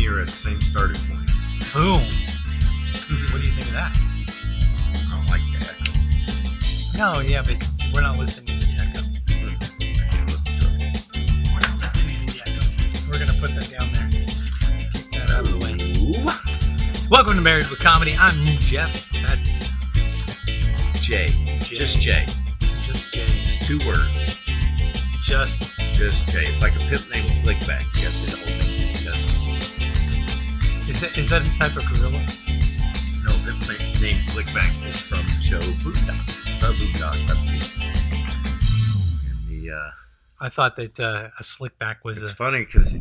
me are at the same starting point. Boom. What do you think of that? I don't like the echo. No, yeah, but we're not listening to the echo. I can't listen to it. We're not listening to the echo. We're going to put that down there. Get that out of the way. Ooh. Welcome to Married with Comedy. I'm Jeff. That's Jay. Just Jay. Just Jay. 2 words. Just Jay. It's like a pimp named Slickback. You got to say the whole thing. Is that a type of gorilla? No, pimp named Slickback is from the show Boondocks. Boondocks. And I thought that a slickback was it's funny because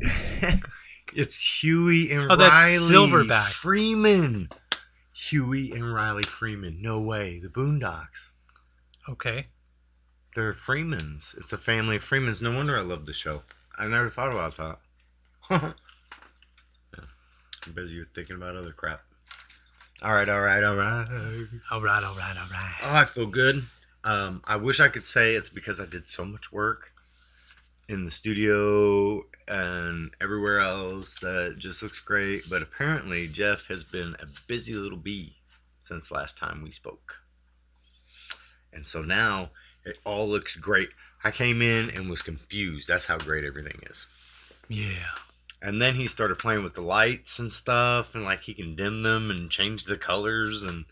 it's Huey and that's Riley Silverback. Freeman. Huey and Riley Freeman. No way. The Boondocks. Okay. They're Freemans. It's a family of Freemans. No wonder I love the show. I never thought about that. Yeah. I'm busy with thinking about other crap. All right. All right. Oh, I feel good. I wish I could say it's because I did so much work in the studio and everywhere else that just looks great. But apparently Jeff has been a busy little bee since last time we spoke. And so now it all looks great. I came in and was confused. That's how great everything is. Yeah. And then he started playing with the lights and stuff, and like he can dim them and change the colors, and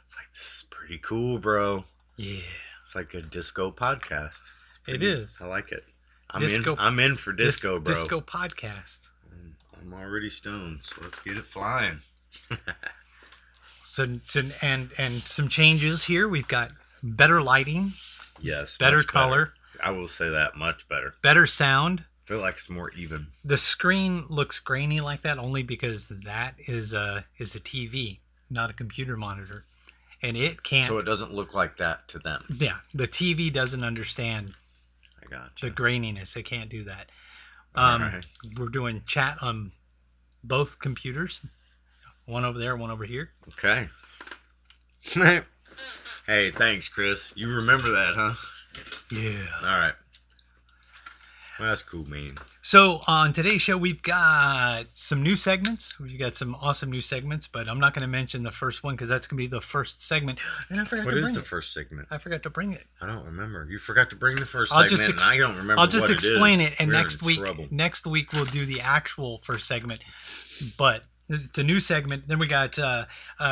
it's like, this is pretty cool, bro. Yeah. It's like a disco podcast. It is. I like it. Disco, I'm in for disco, bro. Disco podcast. I'm already stoned, so let's get it flying. So and some changes here. We've got better lighting. Yes. Better color. I will say that, much better. Better sound. I feel like it's more even. The screen looks grainy like that only because that is a TV, not a computer monitor, and it can't. So it doesn't look like that to them. Yeah, the TV doesn't understand. I gotcha. The graininess. It can't do that. Right. We're doing chat on both computers. One over there, one over here. Okay. Hey, thanks, Chris. You remember that, huh? Yeah. All right. Well, that's cool, man. So on today's show, we've got some new segments. We've got some awesome new segments, but I'm not going to mention the first one because that's going to be the first segment. And I forgot to bring it. What is the first segment? I forgot to bring it. I don't remember. You forgot to bring the first segment, and I don't remember I'll just explain it, and We're next week we'll do the actual first segment. But it's a new segment. Then we got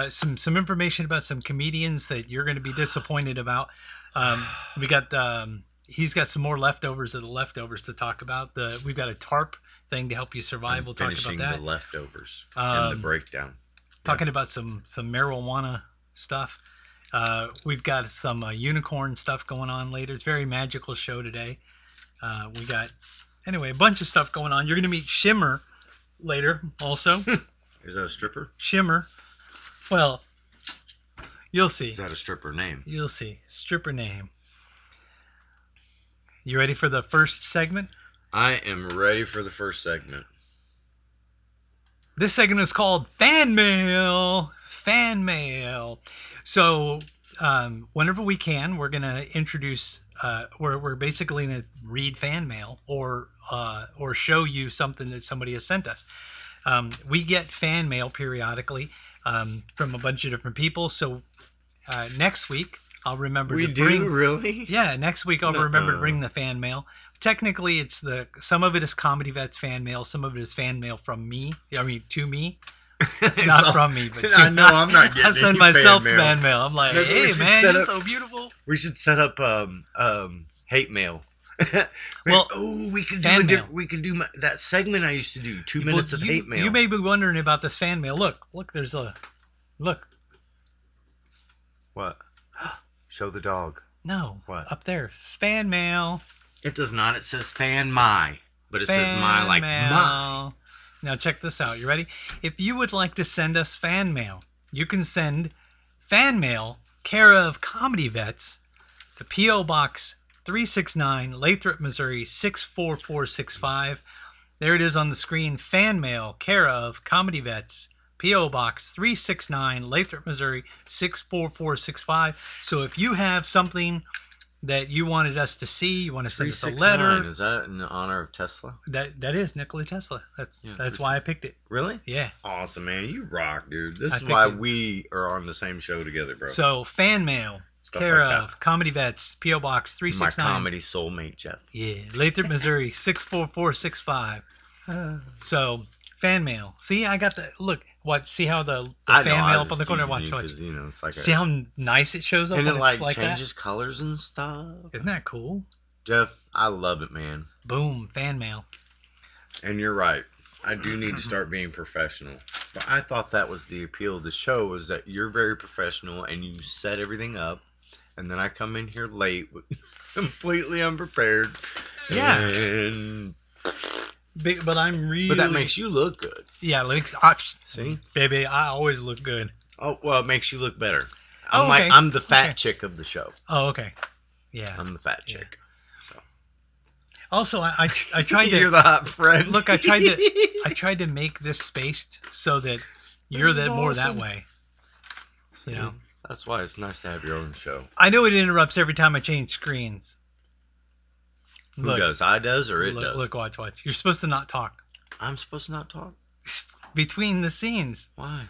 some information about some comedians that you're going to be disappointed about. We got he's got some more leftovers of the leftovers to talk about. We've got a tarp thing to help you survive. We'll talk about that. Finishing the leftovers and the breakdown. Talking about some marijuana stuff. We've got some unicorn stuff going on later. It's a very magical show today. We got, anyway, a bunch of stuff going on. You're going to meet Shimmer later also. Is that a stripper? Shimmer. Well, you'll see. Is that a stripper name? You'll see. Stripper name. You ready for the first segment? I am ready for the first segment. This segment is called Fan Mail. Fan Mail. So, whenever we can, we're going to introduce, we're basically going to read fan mail or show you something that somebody has sent us. We get fan mail periodically from a bunch of different people. So, next week, I'll remember to bring... We do? Really? Yeah, next week I'll remember to bring the fan mail. Technically, it's some of it is Comedy Vets fan mail, some of it is fan mail from me. I mean, to me. Not from me, but to I know, I'm not getting I send myself fan mail. I'm like, hey, man, you're so beautiful. We should set up hate mail. Well, we could do we could do that segment I used to do, 2 minutes of hate mail. You may be wondering about this fan mail. Look, there's a... Look. What? Show the dog. No. What? Up there. Fan mail. It does not. It says fan my. But it says my like mail. my. Now check this out. You ready? If you would like to send us fan mail, you can send fan mail, care of Comedy Vets, to P.O. Box 369, Lathrop, Missouri 64465. There it is on the screen. Fan mail, care of Comedy Vets, P.O. Box 369, Lathrop, Missouri 64465. So if you have something that you wanted us to see. You want to send us a 369, letter. is that in honor of Tesla? That is Nikola Tesla. That's why I picked it. Really? Yeah. Awesome, man. You rock, dude. This is why we are on the same show together, bro. So, fan mail. Stuff care like of that. Comedy Vets, P.O. Box 369. My comedy soulmate, Jeff. Yeah. Lathrop, Missouri 64465. So, fan mail. See, I got the look. What? See how the fan mail up on the corner? Watch. You know, it's like see how nice it shows up. And when it like changes that? colors and stuff. Isn't that cool? Jeff, I love it, man. Boom, fan mail. And you're right. I do need to start being professional. But I thought that was the appeal of the show, was that you're very professional and you set everything up. And then I come in here late, completely unprepared. Yeah. And... But I'm really... But that makes you look good. Yeah, see? Baby, I always look good. Oh, well, it makes you look better. Okay. I'm the fat chick of the show. Oh, okay. Yeah. I'm the fat chick. So. Also, I tried to... You're the hot friend. Look, I tried to make this spaced so that you're more that way. You know? That's why it's nice to have your own show. I know it interrupts every time I change screens. Who does? I does or it does? Look, watch. You're supposed to not talk. I'm supposed to not talk? Between the scenes. Why?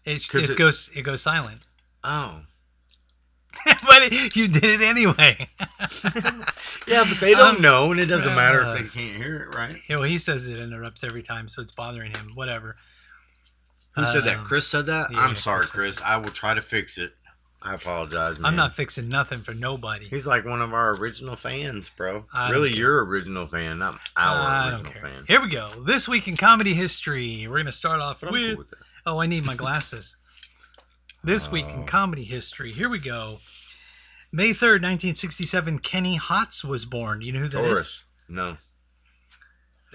It goes silent. Oh. But you did it anyway. Yeah, but they don't know, and it doesn't matter if they can't hear it, right? Yeah, well, he says it interrupts every time, so it's bothering him. Whatever. Who said that? Chris said that? Yeah, I'm sorry, Chris. I will try to fix it. I apologize, man. I'm not fixing nothing for nobody. He's like one of our original fans, bro. I really, your original fan, not our original fan. Here we go. This week in comedy history, we're going to start off with... Cool with oh, I need my glasses. This week in comedy history, here we go. May 3rd, 1967, Kenny Hotz was born. You know who that is? No.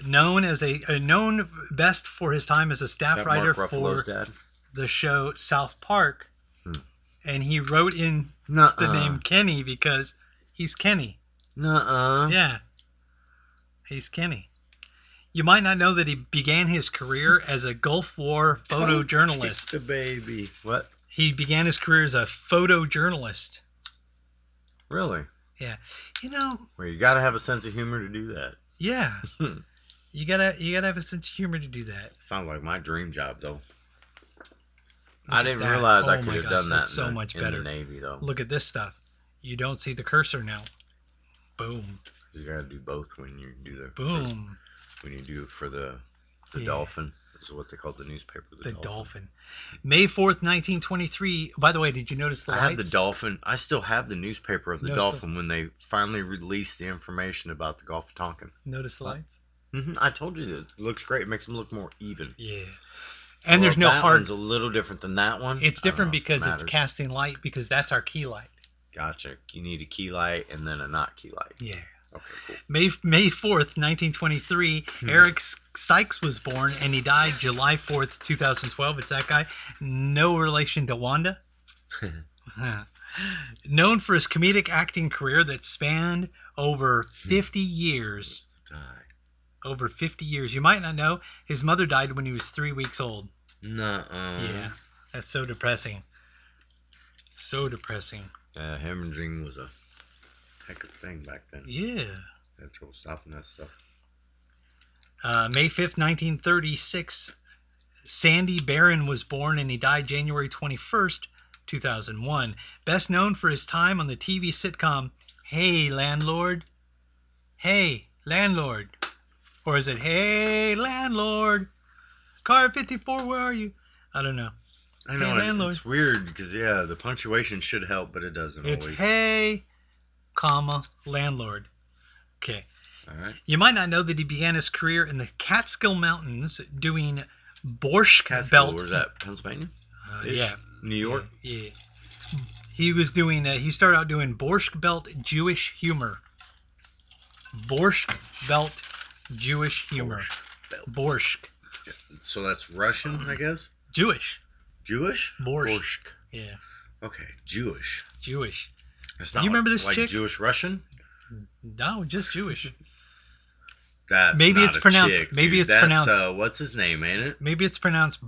Known best for his time as a staff writer for dad? The show South Park. And he wrote in the name Kenny because he's Kenny. Yeah. He's Kenny. You might not know that he began his career as a Gulf War photojournalist. The baby. What? He began his career as a photojournalist. Really? Yeah. You know. Well, you got to have a sense of humor to do that. Yeah. you gotta have a sense of humor to do that. Sounds like my dream job, though. I didn't realize I could have done that so much better. In the Navy, though. Look at this stuff. You don't see the cursor now. Boom. You got to do both when you do the... Boom. When you do it for the dolphin. This is what they call the newspaper. The dolphin. May 4th, 1923. By the way, did you notice the lights? I have the dolphin. I still have the newspaper of the dolphin when they finally released the information about the Gulf of Tonkin. Notice the lights? I told you that. It looks great. It makes them look more even. Yeah. And there's no that hard... one's a little different than that one. It's different because it's casting light, because that's our key light. Gotcha. You need a key light and then a not key light. Yeah. Okay, cool. May 4th, 1923, Eric Sykes was born, and he died July 4th, 2012. It's that guy. No relation to Wanda. Known for his comedic acting career that spanned over 50 years. Over 50 years. You might not know, his mother died when he was 3 weeks old. Yeah. That's so depressing. So depressing. Hemorrhaging was a heck of a thing back then. Yeah. They had trouble stopping that stuff. May 5th, 1936, Sandy Barron was born, and he died January 21st, 2001. Best known for his time on the TV sitcom Hey Landlord. Hey Landlord. Or is it Hey Landlord? Car 54, where are you? I don't know. I know, hey, landlord. It's weird because, the punctuation should help, but it doesn't always. It's hey, comma, landlord. Okay. All right. You might not know that he began his career in the Catskill Mountains doing Borscht Belt. Where's that? Pennsylvania? Yeah. New York? Yeah. He was doing, he started out doing Borscht Belt Jewish humor. Borscht Belt Jewish humor. Borscht. So that's Russian, I guess? Jewish. Jewish? Borscht. Yeah. Okay, Jewish. Jewish. It's not you remember this like chick? Jewish Russian? No, just Jewish. That's maybe not it's a pronounced. Chick, maybe dude. it's pronounced. What's his name, ain't it? Maybe it's pronounced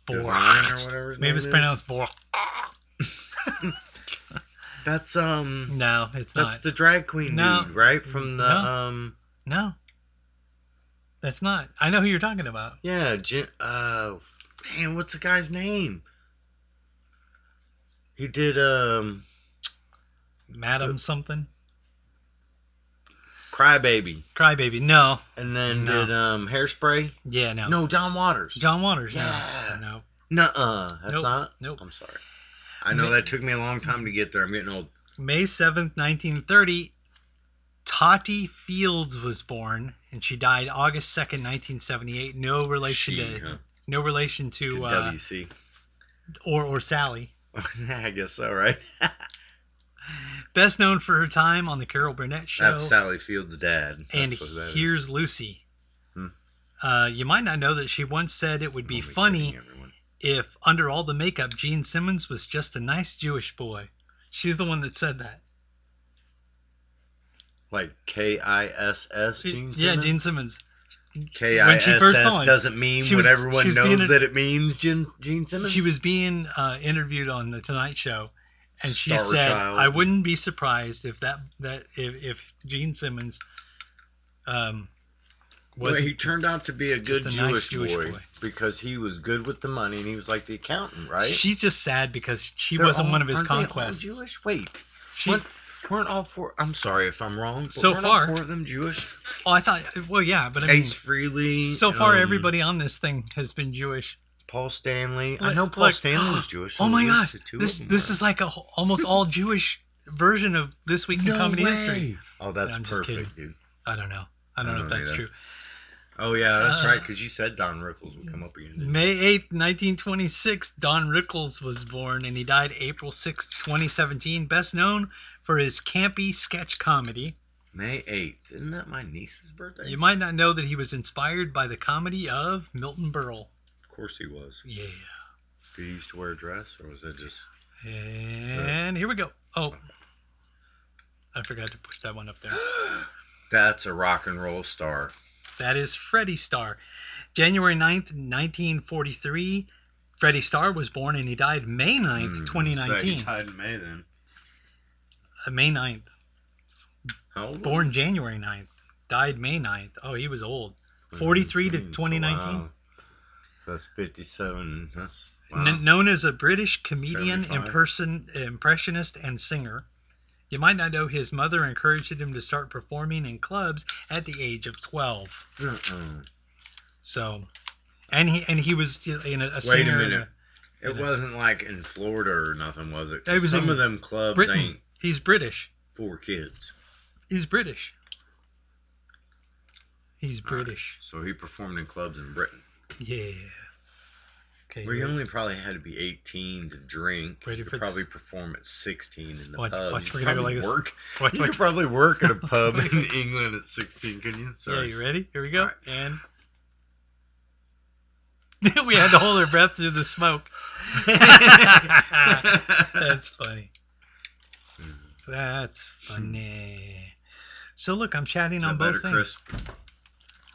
Borscht. Or whatever his maybe name it's pronounced Borscht. That's No, it's that's not. the drag queen No. dude, right? From the No, that's not. I know who you're talking about. yeah, man, what's the guy's name? He did Madam something. Crybaby. Crybaby. No. And then No. did Hairspray? Yeah, no. No, John Waters. John Waters. Yeah. No. Nuh-uh. That's Nope. not? Nope. I'm sorry. I know that took me a long time to get there. I'm getting old. May 7th, 1930, Tottie Fields was born, and she died August 2nd, 1978. No relation to WC. or Sally. I guess so, right? Best known for her time on the Carol Burnett Show. That's Sally Fields' dad. And Here's Lucy. You might not know that she once said it would be funny if, under all the makeup, Gene Simmons was just a nice Jewish boy. She's the one that said that. Like K-I-S-S, Gene Simmons? Yeah, Gene Simmons. K-I-S-S doesn't mean what everyone knows that it means, Gene Simmons? She was being interviewed on The Tonight Show, and she said, I wouldn't be surprised if if Gene Simmons well, he turned out to be a good Jewish boy because he was good with the money and he was like the accountant, right? She's just sad because she wasn't one of his conquests. They all Jewish? Wait. Weren't all four... I'm sorry if I'm wrong, but so weren't far, all four of them Jewish? Oh, I thought... Well, yeah, but I mean... Ace Frehley... So far, everybody on this thing has been Jewish. Paul Stanley. I know Paul Stanley was Jewish. Oh my God. This is like a almost all Jewish version of This Week in Comedy History. Oh, that's perfect, dude. I don't know if that's true. Oh, yeah, that's right, because you said Don Rickles would come up again. May 8th, 1926, Don Rickles was born, and he died April 6th, 2017. Best known for his campy sketch comedy. May 8th. Isn't that my niece's birthday? You might not know that he was inspired by the comedy of Milton Berle. Of course he was. Yeah. Did he used to wear a dress, or was it just... And here we go. Oh. I forgot to push that one up there. That's a rock and roll star. That is Freddie Starr. January 9th, 1943. Freddie Starr was born, and he died May 9th, 2019. He died in May, then. May 9th. How old born was he? January 9th. Died May 9th. Oh, he was old. 43 to 2019. So, wow. So that's 57. That's wow. Known as a British comedian, impressionist, and singer. You might not know his mother encouraged him to start performing in clubs at the age of 12. So, and he was in a singer. Wait a minute. It wasn't like in Florida or nothing, was it? It was some of them clubs Britain. ain't. He's British. For kids. He's British. He's British. Right. So he performed in clubs in Britain. Yeah. Okay. Where you only probably had to be 18 to drink. You could probably perform at 16 in the pub. Watch, we're gonna go like this. You could probably work at a pub in England at 16, couldn't you? Sorry. Yeah, you ready? Here we go. Right. And we had to hold our breath through the smoke. That's funny. That's funny. So look, I'm chatting on both things. Chris?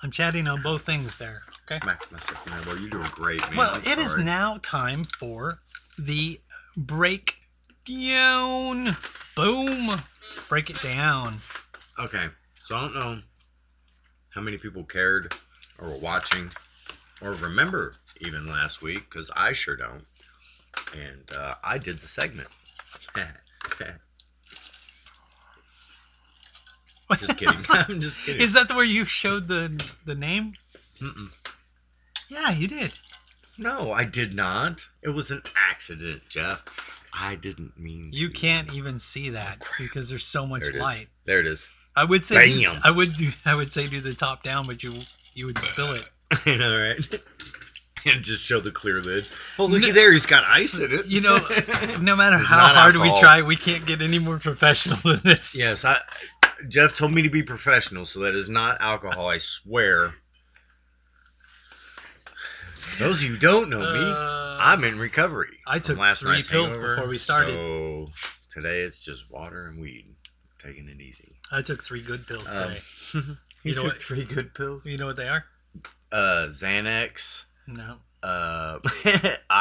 I'm chatting on both things there. Okay. Smack myself in the elbow. You're doing great, man. Well, it is now time for the breakdown. Boom. Break it down. Okay. So I don't know how many people cared or were watching or remember even last week, because I sure don't. And I did the segment. Just kidding. I'm just kidding. Is that where you showed the name? Mm-mm. Yeah, you did. No, I did not. It was an accident, Jeff. I didn't mean to. You can't even see that because there's so much light. There it is. I would say Bam. I would say do the top down, but you would spill it. I know, right? And just show the clear lid. Oh, looky there, he's got ice in it. You know, no matter how hard we try, we can't get any more professional than this. Yes, Jeff told me to be professional, so that is not alcohol, I swear. Those of you who don't know me, I'm in recovery. I took last 3 pills before we started. So today it's just water and weed. Taking it easy. I took 3 good pills today. You took 3 good pills? You know what they are? Xanax. No.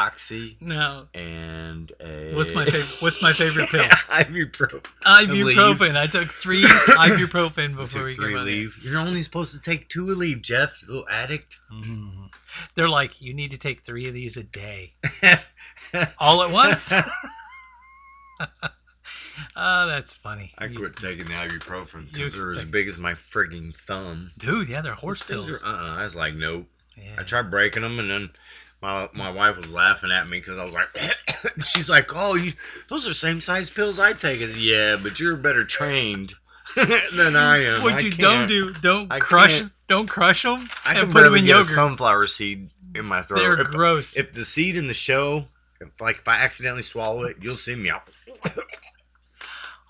Oxy, No. and a... What's my favorite pill? Ibuprofen. Ibuprofen. I took 3 ibuprofen You before took we 3 came on here. leave. You're only supposed to take 2 leave, Jeff, you little addict. Mm. They're like, you need to take 3 of these a day. All at once? Oh, that's funny. I quit taking the ibuprofen because they're as expect- big as my frigging thumb. Dude, yeah, they're horse Those things pills. are, I was like, nope. Yeah. I tried breaking them, and then my wife was laughing at me because I was like, she's like, oh, those are the same size pills I take. I said, yeah, but you're better trained than I am. What you don't do, don't crush them I and can put them barely in get yogurt. a sunflower seed in my throat. They're gross. If the seed in the show, if I accidentally swallow it, you'll see me.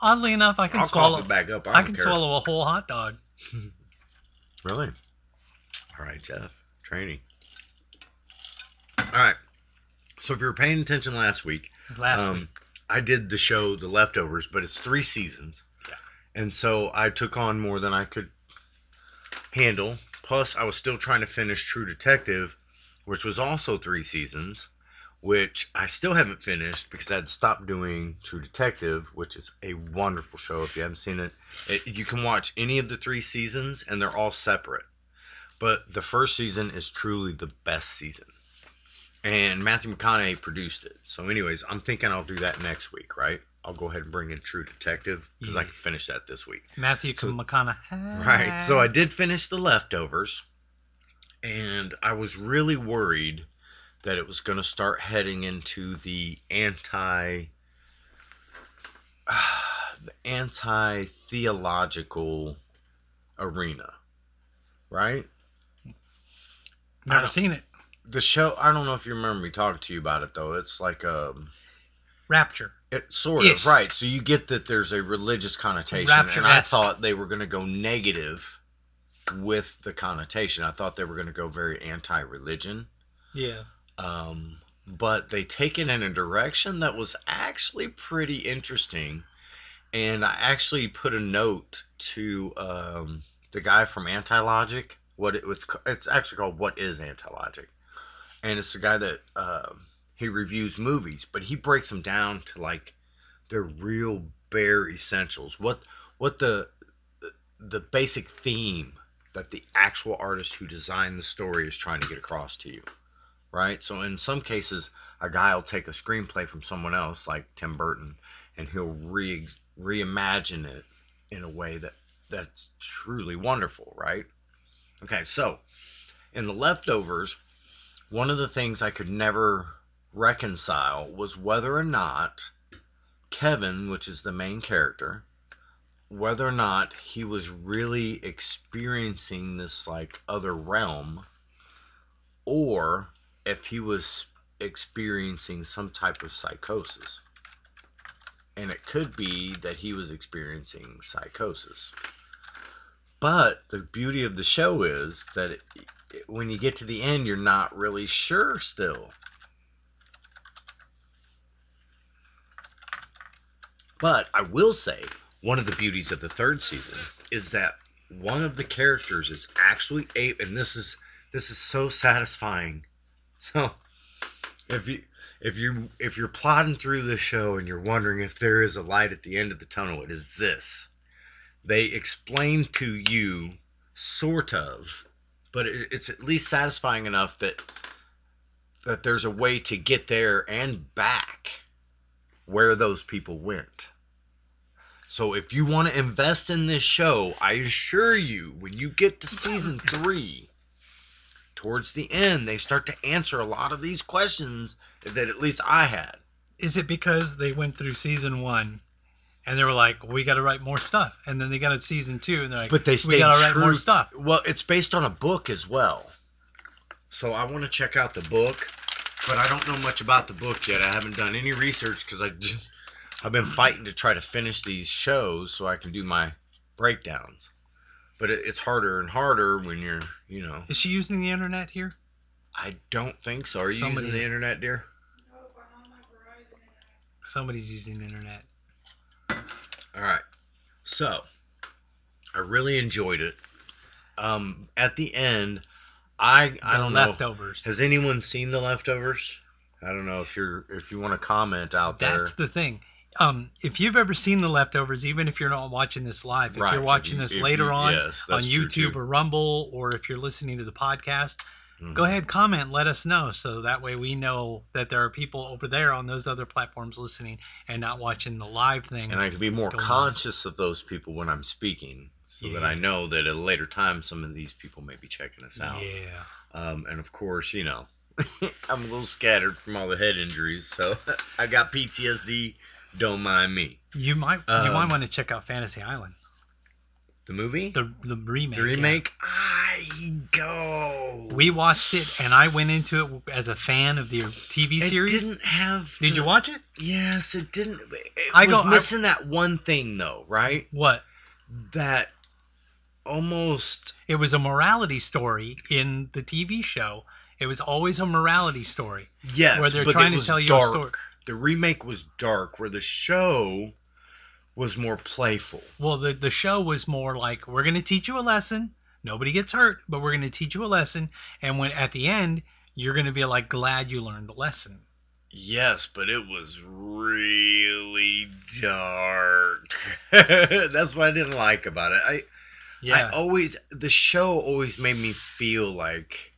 Oddly enough, I can I'll swallow. cough it back up. I can swallow a whole hot dog. Really? All right, Jeff. Training. All right. So if you were paying attention last week, I did the show The Leftovers, but it's 3 seasons. Yeah. And so I took on more than I could handle. Plus, I was still trying to finish True Detective, which was also 3 seasons, which I still haven't finished because I had stopped doing True Detective, which is a wonderful show. If you haven't seen it, you can watch any of the 3 seasons, and they're all separate. But the first season is truly the best season. And Matthew McConaughey produced it. So anyways, I'm thinking I'll do that next week, right? I'll go ahead and bring in True Detective because I can finish that this week. Matthew McConaughey. Right. So I did finish The Leftovers. And I was really worried that it was going to start heading into the anti-theological arena. Right? Never seen it. The show, I don't know if you remember me talking to you about it, though. It's like Rapture. It's sort of, right. So you get that there's a religious connotation. Rapture-esque. And I thought they were going to go negative with the connotation. I thought they were going to go very anti-religion. Yeah. But they take it in a direction that was actually pretty interesting. And I actually put a note to the guy from Anti-Logic. It's actually called What is Anti-Logic? And it's the guy that he reviews movies, but he breaks them down to like the real bare essentials. What the basic theme that the actual artist who designed the story is trying to get across to you, right? So in some cases, a guy will take a screenplay from someone else, like Tim Burton, and he'll reimagine it in a way that's truly wonderful, right? Okay, so in The Leftovers, one of the things I could never reconcile was whether or not Kevin, which is the main character, whether or not he was really experiencing this like other realm, or if he was experiencing some type of psychosis. And it could be that he was experiencing psychosis. But the beauty of the show is that when you get to the end, you're not really sure still. But I will say, one of the beauties of the 3rd season is that one of the characters is actually and this is so satisfying. So if you're plodding through the show and you're wondering if there is a light at the end of the tunnel, it is this. They explain to you, sort of, but it's at least satisfying enough that there's a way to get there and back where those people went. So if you want to invest in this show, I assure you, when you get to season 3, towards the end, they start to answer a lot of these questions that at least I had. Is it because they went through season 1 and they were like, we got to write more stuff, and then they got to season 2 and they're like, but we got to write more stuff? Well, it's based on a book as well, so I want to check out the book, but I don't know much about the book yet. I haven't done any research because I've been fighting to try to finish these shows so I can do my breakdowns. But it's harder and harder when you're, Is she using the internet here? I don't think so. Are you using the internet, dear? Nope, I'm on my Verizon internet. Somebody's using the internet. All right. So, I really enjoyed it. At the end, I don't know. Leftovers. Has anyone seen The Leftovers? I don't know if you want to comment out there. That's the thing. If you've ever seen The Leftovers, even if you're not watching this live, if Right, you're if watching you- this if later you- on yes, that's true, YouTube too. or Rumble, or if you're listening to the podcast, Mhm. go ahead, comment, let us know, so that way we know that there are people over there on those other platforms listening and not watching the live thing. And I can be more going on. conscious of those people when I'm speaking, so that I Yeah. know that at a later time some of these people may be checking us out. Yeah. And of course, I'm a little scattered from all the head injuries, so I got PTSD. Don't mind me. You might want to check out Fantasy Island. The movie? The remake. The remake? I go. We watched it, and I went into it as a fan of the TV series. It didn't have. Did you watch it? Yes, it didn't. It I was go- missing that one thing, though, right? What? That almost. It was a morality story in the TV show. It was always a morality story. Yes, where they're but trying it to was tell you dark. a story. The remake was dark, where the show was more playful. Well, the show was more like, we're going to teach you a lesson. Nobody gets hurt, but we're going to teach you a lesson. And when at the end, you're going to be like glad you learned the lesson. Yes, but it was really dark. That's what I didn't like about it. The show always made me feel like,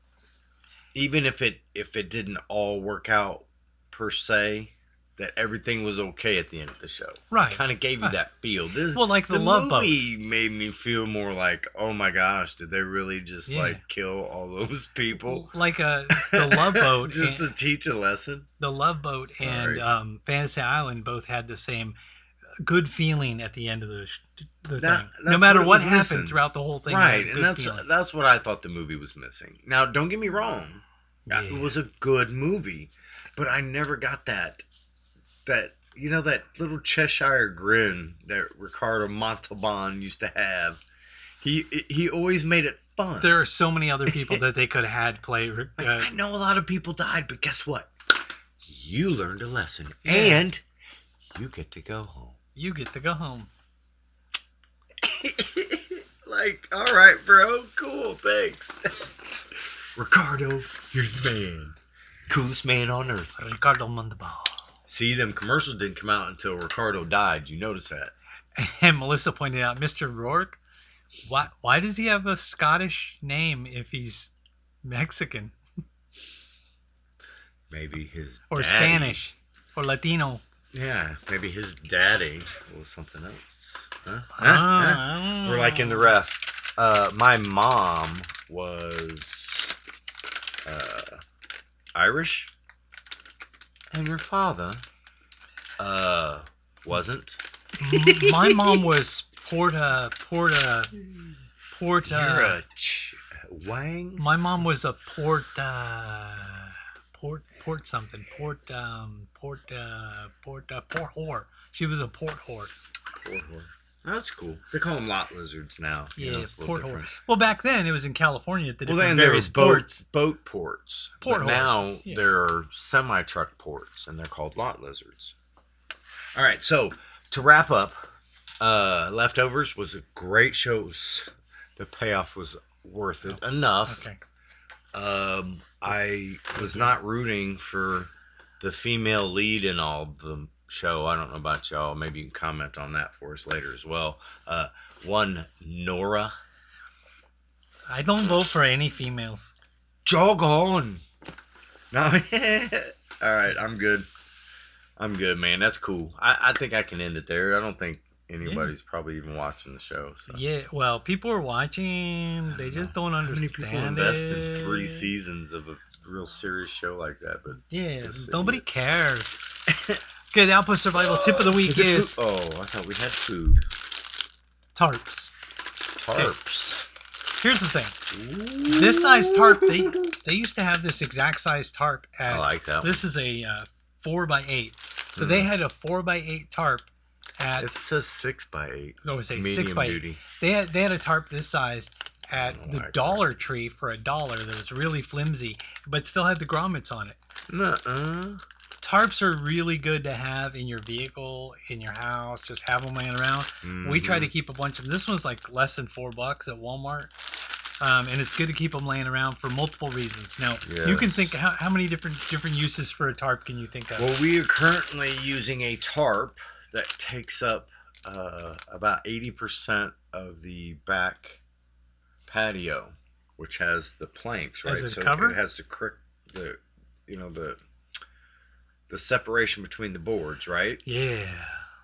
even if it didn't all work out per se, that everything was okay at the end of the show. Right. Kind of gave you that feel. Like the Love Boat. The movie made me feel more like, oh my gosh, did they really just kill all those people? Like the Love Boat. Just to teach a lesson? The Love Boat and Fantasy Island both had the same good feeling at the end of the thing. No matter what happened throughout the whole thing. Right, and that's what I thought the movie was missing. Now, don't get me wrong. Yeah. It was a good movie, but I never got that that little Cheshire grin that Ricardo Montalban used to have. He always made it fun. There are so many other people that they could have had play. I know a lot of people died, but guess what? You learned a lesson, and you get to go home. You get to go home. All right, bro. Cool, thanks. Ricardo, you're the man. Coolest man on earth. Ricardo Montalban. See, them commercials didn't come out until Ricardo died. You notice that? And Melissa pointed out, Mr. Rourke, why does he have a Scottish name if he's Mexican? Maybe his or daddy. Spanish or Latino. Yeah, maybe his daddy was something else. Huh? We're like in the ref. My mom was Irish. And your father, wasn't. My mom was Porta. You're a Wang. My mom was a port something. Port whore. She was a port whore. Port whore. That's cool. They call them lot lizards now. Yeah, port whore. Well, back then it was in California at the various ports. Boat ports. Port but now there are semi-truck ports, and they're called lot lizards. All right, so to wrap up, Leftovers was a great show. The payoff was worth it enough. Okay. I was not rooting for the female lead in all of the show. I don't know about y'all. Maybe you can comment on that for us later as well. One, Nora. I don't vote for any females. Jog on. No. All right, I'm good. Man. That's cool. I think I can end it there. I don't think anybody's probably even watching the show. So. Yeah, well, people are watching. They just don't understand. How many people invested 3 seasons of a real serious show like that? But yeah, nobody cares. Okay, the Outpost Survival Tip of the Week is... Oh, I thought we had food. Tarps. Okay. Here's the thing. Ooh. This size tarp, they used to have this exact size tarp at... I like that. This is a 4x8. So they had a 4x8 tarp at... It says 6x8. Oh, it says Medium 6x8. duty. They had a tarp this size at the Dollar Tree for $1 that was really flimsy, but still had the grommets on it. Nuh-uh. Tarps are really good to have in your vehicle, in your house, just have them laying around. Mm-hmm. We try to keep a bunch of them. This one's like less than $4 at Walmart. And it's good to keep them laying around for multiple reasons. Now, Yeah. you can think how many different uses for a tarp can you think of? Well, we are currently using a tarp that takes up about 80% of the back patio, which has the planks, right? As a so cover? it has the the separation between the boards, right? Yeah.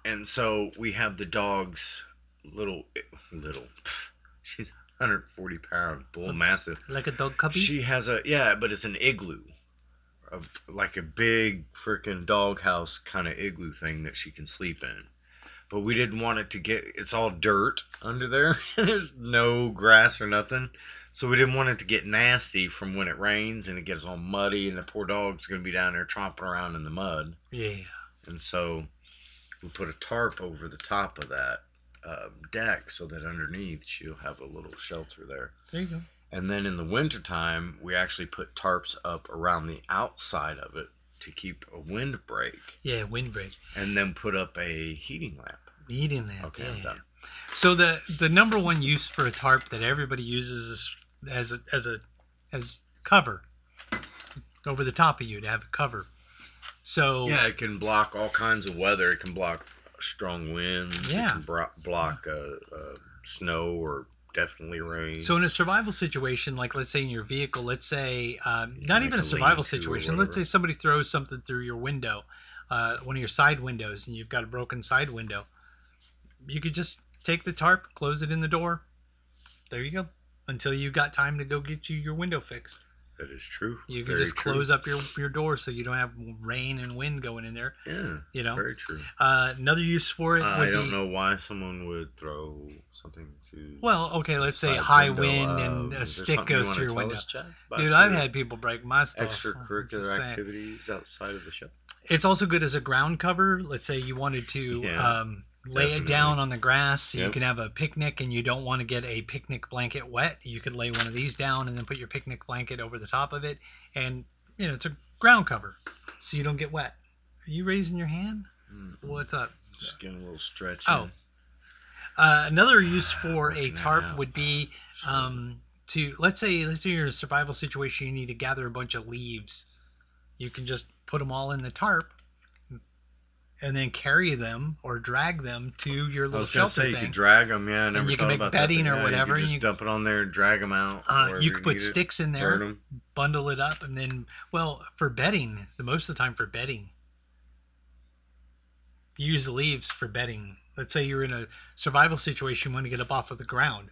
And so we have the dog's little. She's 140-pound bull, massive. Like a dog cubby? She has but it's an igloo, like a big freaking doghouse kind of igloo thing that she can sleep in. But we didn't want it to it's all dirt under there. There's no grass or nothing. So we didn't want it to get nasty from when it rains and it gets all muddy and the poor dog's going to be down there tromping around in the mud. Yeah. And so we put a tarp over the top of that deck so that underneath she'll have a little shelter there. There you go. And then in the wintertime, we actually put tarps up around the outside of it to keep a windbreak. Yeah, windbreak. And then put up a heating lamp. Heating lamp. Okay, yeah. I'm done. So the number one use for a tarp that everybody uses is as cover over the top of you, to have a cover. So yeah, it can block all kinds of weather. It can block strong winds. Yeah. It can block snow or definitely rain. So in a survival situation, like let's say in your vehicle, let's say not even a survival situation. Let's say somebody throws something through your window, one of your side windows, and you've got a broken side window. You could just take the tarp, close it in the door. There you go. Until you got time to go get your window fixed. That is true. You can just close up your door so you don't have rain and wind going in there. Yeah, you know. Very true. Another use for it would I don't know why someone would throw something to. Well, okay, let's say high wind and a stick goes through your window. Dude, I've had people break my stuff. Extracurricular activities outside of the shop. It's also good as a ground cover. Let's say you wanted to lay it down on the grass so you can have a picnic and you don't want to get a picnic blanket wet. You could lay one of these down and then put your picnic blanket over the top of it. And, it's a ground cover so you don't get wet. Are you raising your hand? Mm-hmm. What's up? Just getting a little stretch. Oh. Another use for a tarp would be let's say you're in a survival situation, you need to gather a bunch of leaves. You can just put them all in the tarp and then carry them or drag them to your little shelter thing. You could drag them, yeah. I never and you can make bedding or whatever. You could just dump it on there and drag them out. You could put sticks in there, bundle it up, and then, for bedding, most of the time for bedding, you use the leaves for bedding. Let's say you're in a survival situation, you want to get up off of the ground,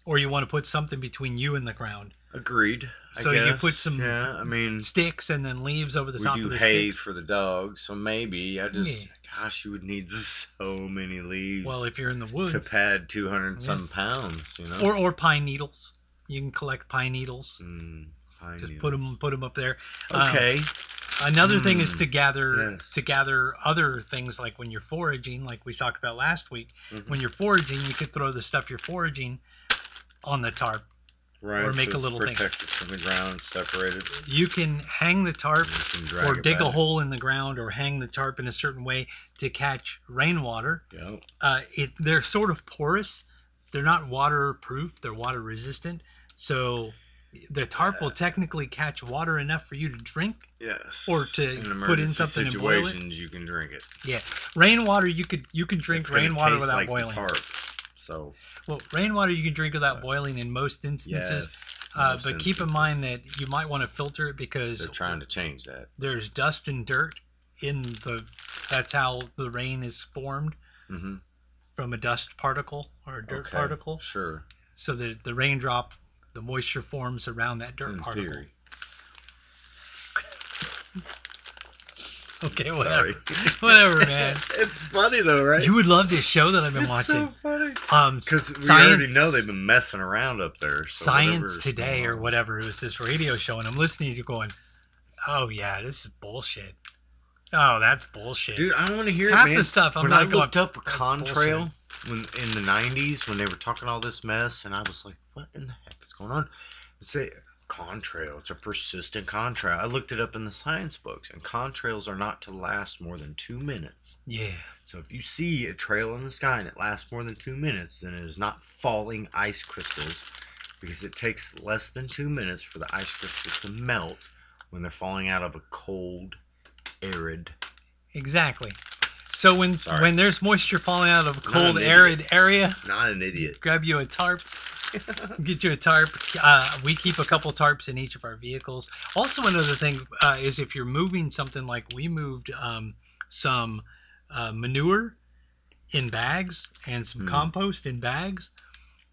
or you want to put something between you and the ground. Agreed. So you put some sticks and then leaves over the top of the sticks. We do hay for the dogs, so maybe gosh, you would need so many leaves. Well, if you're in the woods. To pad 200-some pounds, Or pine needles. You can collect pine needles. Just put them up there. Okay. Another thing is to gather other things, like when you're foraging, like we talked about last week. Mm-hmm. When you're foraging, you could throw the stuff you're foraging on the tarp. Right, or make a little thing. Protected from the ground, separated. You can hang the tarp or dig a hole in the ground or hang the tarp in a certain way to catch rainwater. Yeah. They're sort of porous. They're not waterproof. They're water resistant. So the tarp will technically catch water enough for you to drink. Yes. Or to put in something and boil it. Situations you can drink it. Yeah. Rainwater, you can drink rainwater without like boiling. The tarp, so. Well, rainwater you can drink without boiling in most instances. Yes, but keep in mind that you might want to filter it because they're trying to change that. There's dust and dirt that's how the rain is formed. Mm-hmm. From a dust particle or a dirt particle. Sure. So that the raindrop, the moisture forms around that dirt particle. Theory. Okay, whatever, man. It's funny though, right? You would love this show that I've been watching. It's so funny. Because we already know they've been messing around up there. So Science Today or whatever. It was this radio show, and I'm listening to you going, "Oh yeah, this is bullshit. Oh, that's bullshit." Dude, I don't want to hear half it, man. the stuff. When I looked up a contrail in the '90s when they were talking all this mess, and I was like, "What in the heck is going on?" It's a contrail. It's a persistent contrail. I looked it up in the science books, and contrails are not to last more than 2 minutes. Yeah. So if you see a trail in the sky and it lasts more than 2 minutes, then it is not falling ice crystals. because it takes less than 2 minutes for the ice crystals to melt when they're falling out of a cold, arid. Exactly. So when there's moisture falling out of a cold, arid area, not an idiot. Grab you a tarp. Get you a tarp. We keep a couple tarps in each of our vehicles. Also, another thing is if you're moving something like we moved some manure in bags and some compost in bags,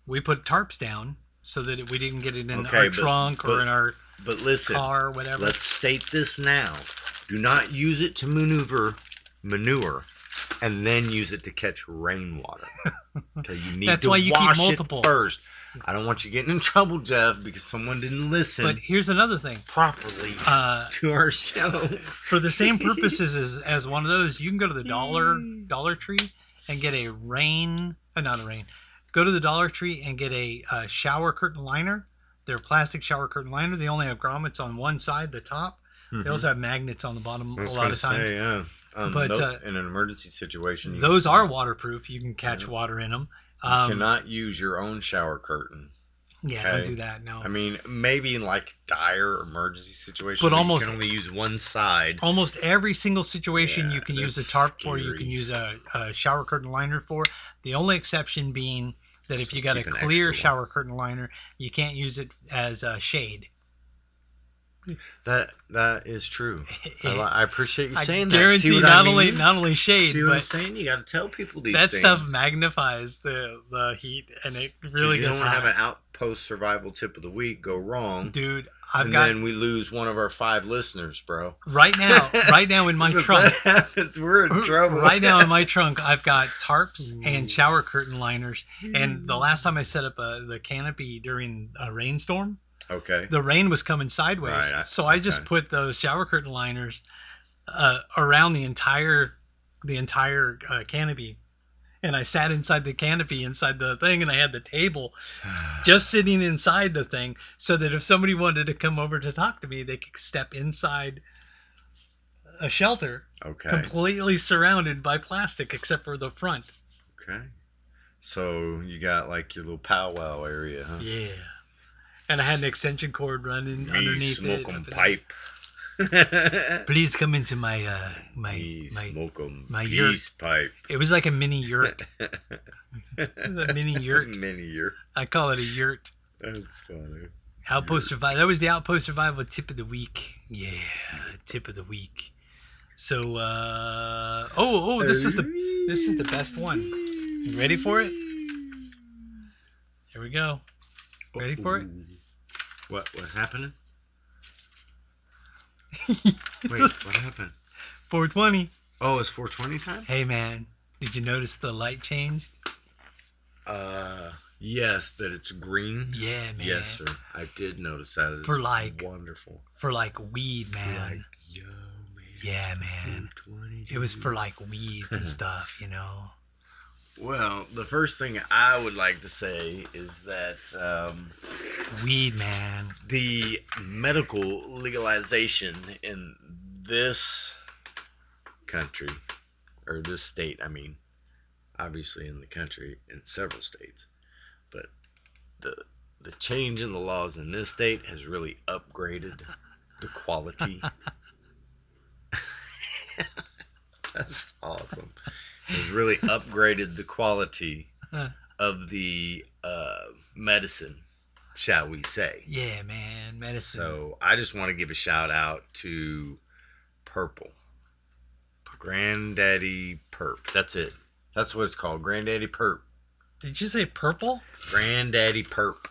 we put tarps down so that we didn't get it in our trunk or in our car or whatever. Let's state this now. Do not use it to manure and then use it to catch rainwater. Okay, you need That's to why you wash keep multiple. it first. I don't want you getting in trouble, Jeff, because someone didn't listen. But here's another thing. Properly to our show. For the same purposes as one of those, you can go to the Dollar Tree and get a Go to the Dollar Tree and get a shower curtain liner. They're plastic shower curtain liner. They only have grommets on one side, the top. They also have magnets on the bottom a lot of times. But in an emergency situation, those are waterproof. You can catch water in them. You cannot use your own shower curtain. Yeah, don't do that. No. I mean, maybe in like dire emergency situation, but you can only use one side. Almost every single situation you can use a tarp for. You can use a shower curtain liner for. The only exception being that if you got a clear shower curtain liner, you can't use it as a shade. That is true. I appreciate you saying that. Guarantee not only shade, see what but I'm saying? You got to tell people these that things. stuff magnifies the heat, and it really gets hot. You don't want to have an Outpost Survival Tip of the Week go wrong, dude. Then we lose one of our 5 listeners, bro. Right now in my trunk, that happens, we're in trouble. Right now in my trunk, I've got tarps and shower curtain liners. And the last time I set up the canopy during a rainstorm. Okay. The rain was coming sideways, right, so I just put those shower curtain liners around the entire canopy, and I sat inside the canopy, inside the thing, and I had the table just sitting inside the thing, so that if somebody wanted to come over to talk to me, they could step inside a shelter, completely surrounded by plastic except for the front. Okay. So you got like your little powwow area, huh? Yeah. And I had an extension cord running underneath it. Smoke 'em pipe. Please come into my my yurt pipe. It was like a mini yurt. It was a mini yurt. Mini yurt. I call it a yurt. That's funny. Outpost Survival. That was the Outpost Survival Tip of the Week. Yeah, Tip of the Week. So, this is the best one. You ready for it? Here we go. Ready for it? What happened? Wait, what happened? 420. Oh, it's 420 time? Hey, man. Did you notice the light changed? Yes, that it's green. Yeah, man. Yes, sir. I did notice that. It's wonderful. For like weed, man. Like, yo, man. Yeah, man. 420, it was for like weed and stuff, you know. Well, the first thing I would like to say is that weed, man. The medical legalization in this country, or this state, I mean, obviously in the country, in several states, but the change in the laws in this state has really upgraded the quality. That's awesome. Has really upgraded the quality of the medicine, shall we say. Yeah, man, medicine. So I just want to give a shout out to Purple. Granddaddy Perp. That's it. That's what it's called. Granddaddy Perp. Did you say purple? Granddaddy Perp.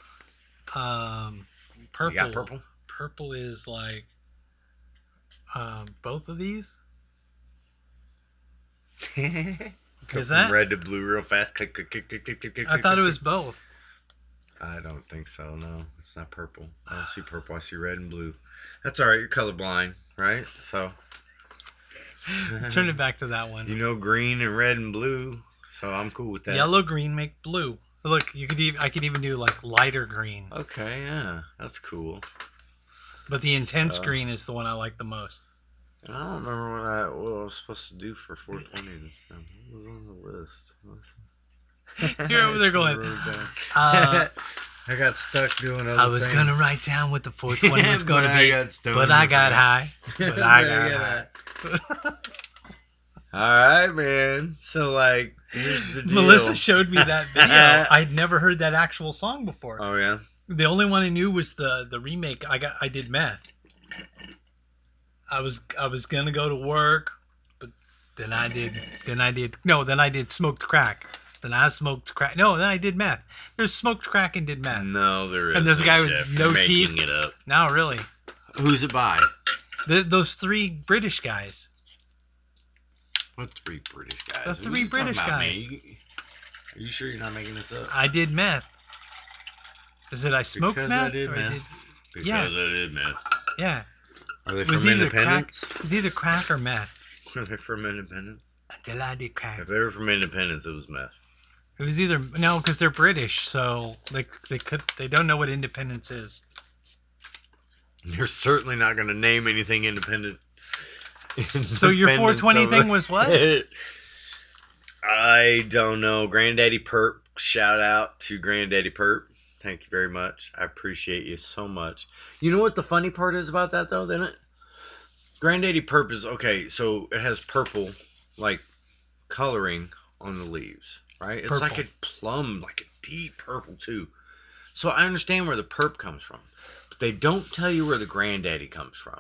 Purple. You got purple? Purple is like both of these? Is that from red to blue real fast? Click, click, click, click, click, click, I thought it was both. I don't think so. No, it's not purple. I don't see purple. I see red and blue. That's all right. You're colorblind, right? So turn it back to that one. You know green and red and blue, so I'm cool with that. Yellow, green make blue. Look, I could even do like lighter green. Okay, yeah, that's cool. But the intense green is the one I like the most. I don't remember what I was supposed to do for 420 this time. What was on the list? You're over there going. I got stuck doing other I was things. gonna write down what the 420 was gonna But be, I got stoned but I with got it. high. But I got high. Alright, man. So, like, here's the deal. Melissa showed me that video. I'd never heard that actual song before. Oh, yeah? The only one I knew was the remake. I did meth. I was gonna go to work, but then I did smoked crack. Then I smoked crack. No, then I did meth. There's smoked crack and did meth. No, there isn't. And there's a guy with Jeff. no You're making teeth. it up. No, really. Who's it by? Those three British guys. What three British guys? The three British guys. Are you sure you're not making this up? I did meth. Is it I smoked Because meth? I did or meth. Because Yeah. I did meth. Yeah. Are they It was from either Independence? It was either crack or meth. Are they from Independence? Until I did crack. If they were from Independence, it was meth. It was either no, because they're British, so they don't know what independence is. You're certainly not going to name anything independent. So your 420 thing was what? I don't know. Granddaddy Perp. Shout out to Granddaddy Perp. Thank you very much. I appreciate you so much. You know what the funny part is about that, though, isn't it? Granddaddy Perp is, okay, so it has purple, like, coloring on the leaves, right? It's Purple. like a plum, like a deep purple, too. So I understand where the perp comes from. But they don't tell you where the granddaddy comes from.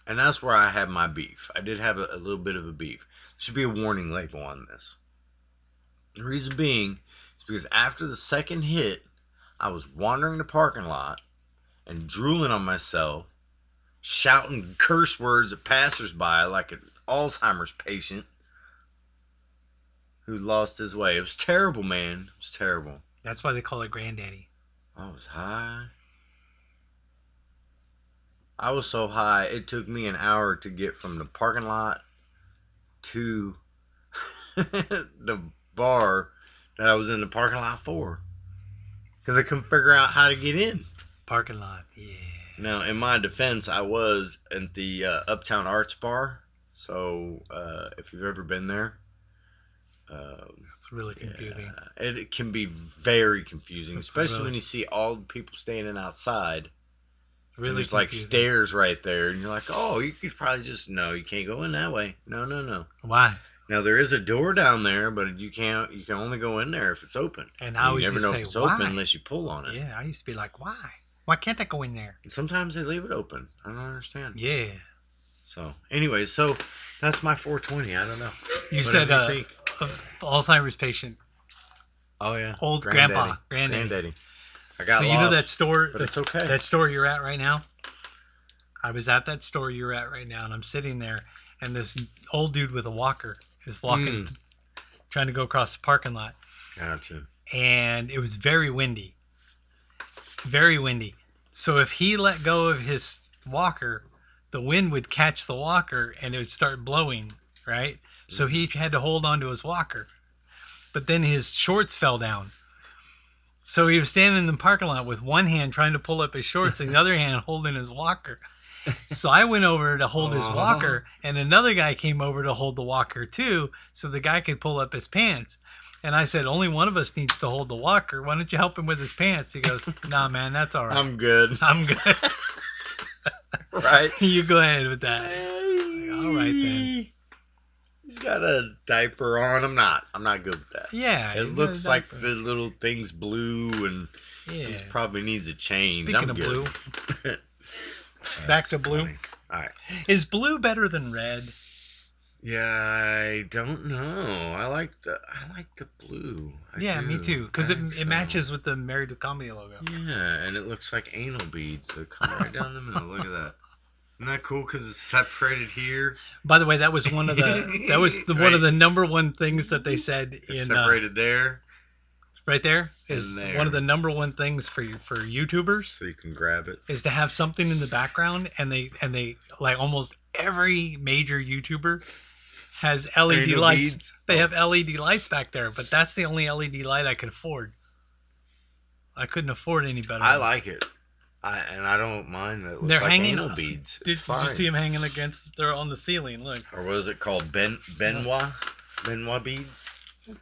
And that's where I have my beef. I did have a little bit of a beef. There should be a warning label on this. The reason being is because after the second hit, I was wandering the parking lot and drooling on myself, shouting curse words at passersby like an Alzheimer's patient who lost his way. It was terrible, man. It was terrible. That's why they call it granddaddy. I was high. I was so high, it took me an hour to get from the parking lot to the bar that I was in the parking lot for. Because I couldn't figure out how to get in. Parking lot, yeah. Now, in my defense, I was at the Uptown Arts Bar. So, if you've ever been there, It's really confusing. yeah, it can be very confusing, It's especially really- when you see all the people standing outside. Really There's like confusing. stairs right there, and you're like, oh, you could probably just, no, you can't go in that way. No. Why? Now, there is a door down there, but you can only go in there if it's open. And I always you never just know say, if it's why? open unless you pull on it. Yeah, I used to be like, why? Why can't I go in there? And sometimes they leave it open. I don't understand. Yeah. So, anyway, so that's my 420. I don't know. You What said do you think? Alzheimer's patient, Oh, yeah. old Granddaddy. granddaddy. I got So lost, you know that store, but it's okay. that store you're at right now? I was at that store you're at right now, and I'm sitting there, and this old dude with a walker is walking, trying to go across the parking lot. Gotcha. And it was very windy. Very windy. So if he let go of his walker, the wind would catch the walker and it would start blowing, right? So he had to hold on to his walker. But then his shorts fell down. So he was standing in the parking lot with one hand trying to pull up his shorts and the other hand holding his walker. So I went over to hold his walker, and another guy came over to hold the walker too, so the guy could pull up his pants. And I said, only one of us needs to hold the walker. Why don't you help him with his pants? He goes, nah, man, that's all right. I'm good. I'm good. Right? You go ahead with that. All right, then. He's got a diaper on. I'm not good with that. Yeah. It you looks got a like diaper. the little thing's blue, and Yeah. he probably needs a change. Speaking I'm of good. blue, back to blue. All right. Is blue better than red? Yeah, I don't know. I like the blue. I Me do. too, because I it actually- matches with the Married to Comedy logo. Yeah, and it looks like anal beads that come right down the middle. Look at that. Isn't that cool? Because it's separated here. By the way, that was one of the one of the number one things that they said It's in separated there, right there is And there. one of the number one things for YouTubers so you can grab it. is to have something in the background, and they like almost every major YouTuber has LED Anal lights. beads. They have LED lights back there, but that's the only LED light I could afford. I couldn't afford any better. I like it. I don't mind that. It looks They're like hanging- anal beads. Did It's you fine. see them hanging against? They're on the ceiling. Look, Or what is it called? Benoit? Benoit beads?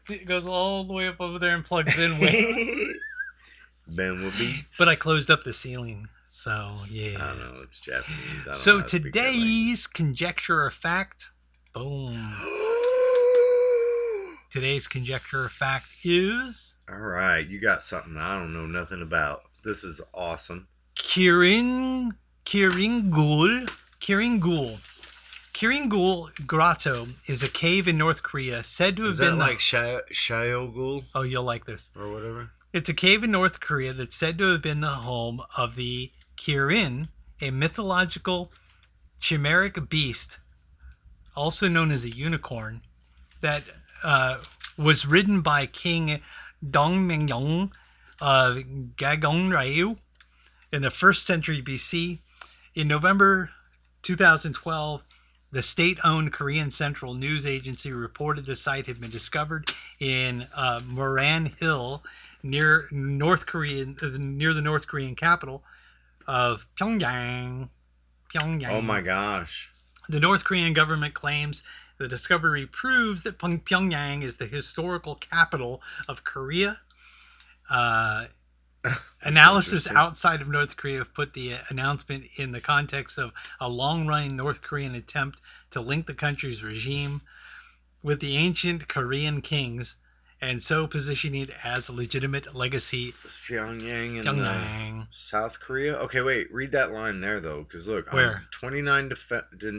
it goes all the way up over there and plugs in way. Benwa beats. But I closed up the ceiling, so yeah. I don't know. It's Japanese. I don't So know how to speak that language. today's conjecture or fact, boom. Today's conjecture or fact is All right, you got something I don't know nothing about. This is awesome. Kirin Gul Grotto is a cave in North Korea said to have Is been that like Shiogul Oh, you'll like this. or whatever? It's a cave in North Korea that's said to have been the home of the Kirin, a mythological chimeric beast, also known as a unicorn, that was ridden by King Dongmyeong of Gagong-ryu in the 1st century BC. In November 2012, the state-owned Korean Central News Agency reported the site had been discovered in Moran Hill near the North Korean capital of Pyongyang. Oh my gosh. The North Korean government claims the discovery proves that Pyongyang is the historical capital of Korea. Analysis outside of North Korea have put the announcement in the context of a long-running North Korean attempt to link the country's regime with the ancient Korean kings, and so positioning it as a legitimate legacy. It's Pyongyang in South Korea? Okay, wait. Read that line there, though, because look. Where? On 29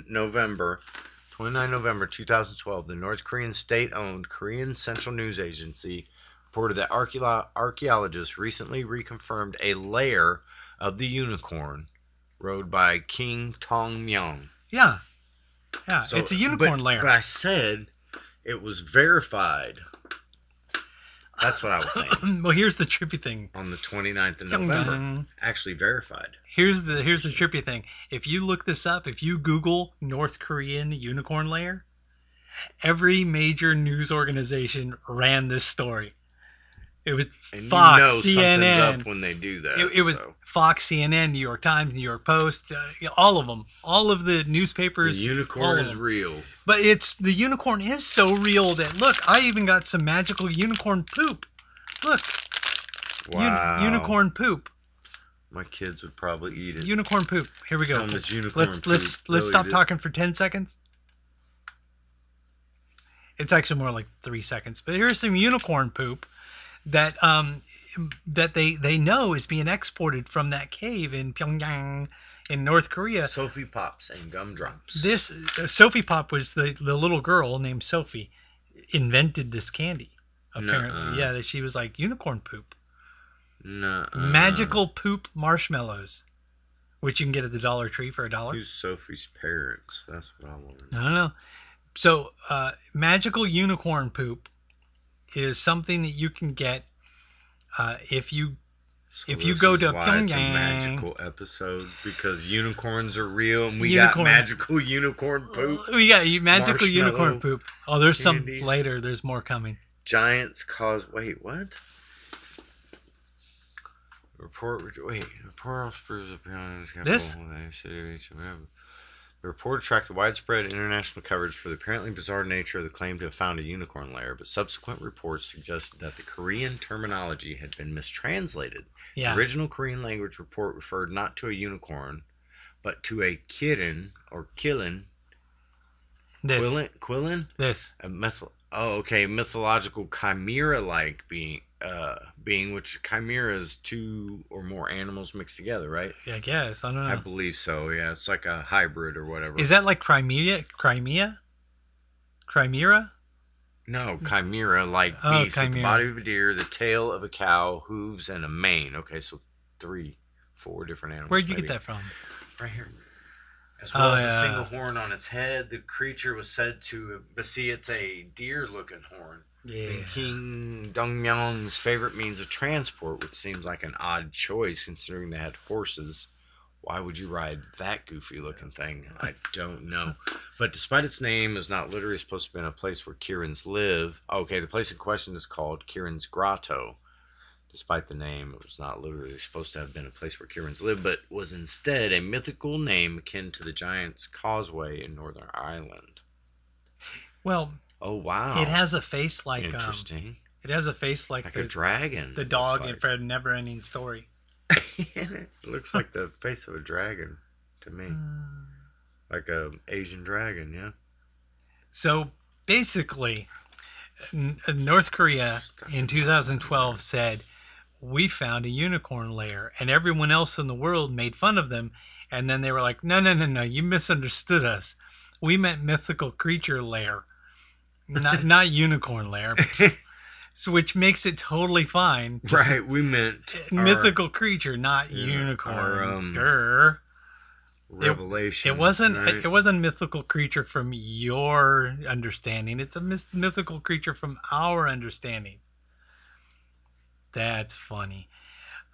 November 2012, the North Korean state-owned Korean Central News Agency reported that archaeologists recently reconfirmed a lair of the unicorn rode by King Tongmyeong. Yeah, so, it's a unicorn lair. But I said it was verified. That's what I was saying. Well, here's the trippy thing. On the 29th of November, actually verified. Here's the trippy thing. If you look this up, if you Google North Korean unicorn lair, every major news organization ran this story. It was and Fox, you know CNN. Something's up when they do that. It was Fox, CNN, New York Times, New York Post, all of them. All of the newspapers. The unicorn is real. But the unicorn is so real that, look, I even got some magical unicorn poop. Look. Wow. Unicorn poop. My kids would probably eat it. Unicorn poop. Here we go. Unicorn let's stop talking for 10 seconds. It's actually more like 3 seconds. But here's some unicorn poop that they know is being exported from that cave in Pyongyang in North Korea. Sophie Pops and gumdrops. This Sophie Pop was the little girl named Sophie invented this candy. Apparently, yeah, that she was like unicorn poop. Magical poop marshmallows, which you can get at the Dollar Tree for $1. Who's Sophie's parents? That's what I want to know. I don't know. So, magical unicorn poop is something that you can get if you go to Pyongyang. It's a magical episode because unicorns are real, and we got magical unicorn poop. We got magical unicorn poop. Oh, there's candies. Some later. There's more coming. Giants cause. Wait, what? Report proves apparently this. The report attracted widespread international coverage for the apparently bizarre nature of the claim to have found a unicorn lair, but subsequent reports suggested that the Korean terminology had been mistranslated. Yeah. The original Korean language report referred not to a unicorn, but to a kirin or killin. Quillin? This. Mythological chimera-like being, which chimera is two or more animals mixed together, right? Yeah, I guess. I don't know. I believe so, yeah. It's like a hybrid or whatever. Is that like Crimea? Chimera? No, chimera, like beast with the body of a deer, the tail of a cow, hooves, and a mane. Okay, so 3-4 different animals. Where'd you get that from? Right here. As well as a single horn on its head, the creature was said to see it's a deer-looking horn. Yeah. And King Dongmyeong's favorite means of transport, which seems like an odd choice considering they had horses. Why would you ride that goofy-looking thing? I don't know. But despite its name, it's not literally supposed to be in a place where Kirins live. Okay, the place in question is called Kirin's Grotto. Despite the name, it was not literally supposed to have been a place where Kirins live, but was instead a mythical name akin to the Giant's Causeway in Northern Ireland. Well, oh wow! It has a face like interesting. It has a face like a dragon. The dog in Fred Never Ending Story. It looks like the face of a dragon to me. Like a Asian dragon, yeah. So basically, North Korea in 2012 said, we found a unicorn lair, and everyone else in the world made fun of them. And then they were like, no, you misunderstood us. We meant mythical creature lair, not unicorn lair. So, which makes it totally fine. Right, we meant mythical creature, not unicorn. Our revelation. It wasn't. Right? It wasn't a mythical creature from your understanding. It's a mythical creature from our understanding. That's funny.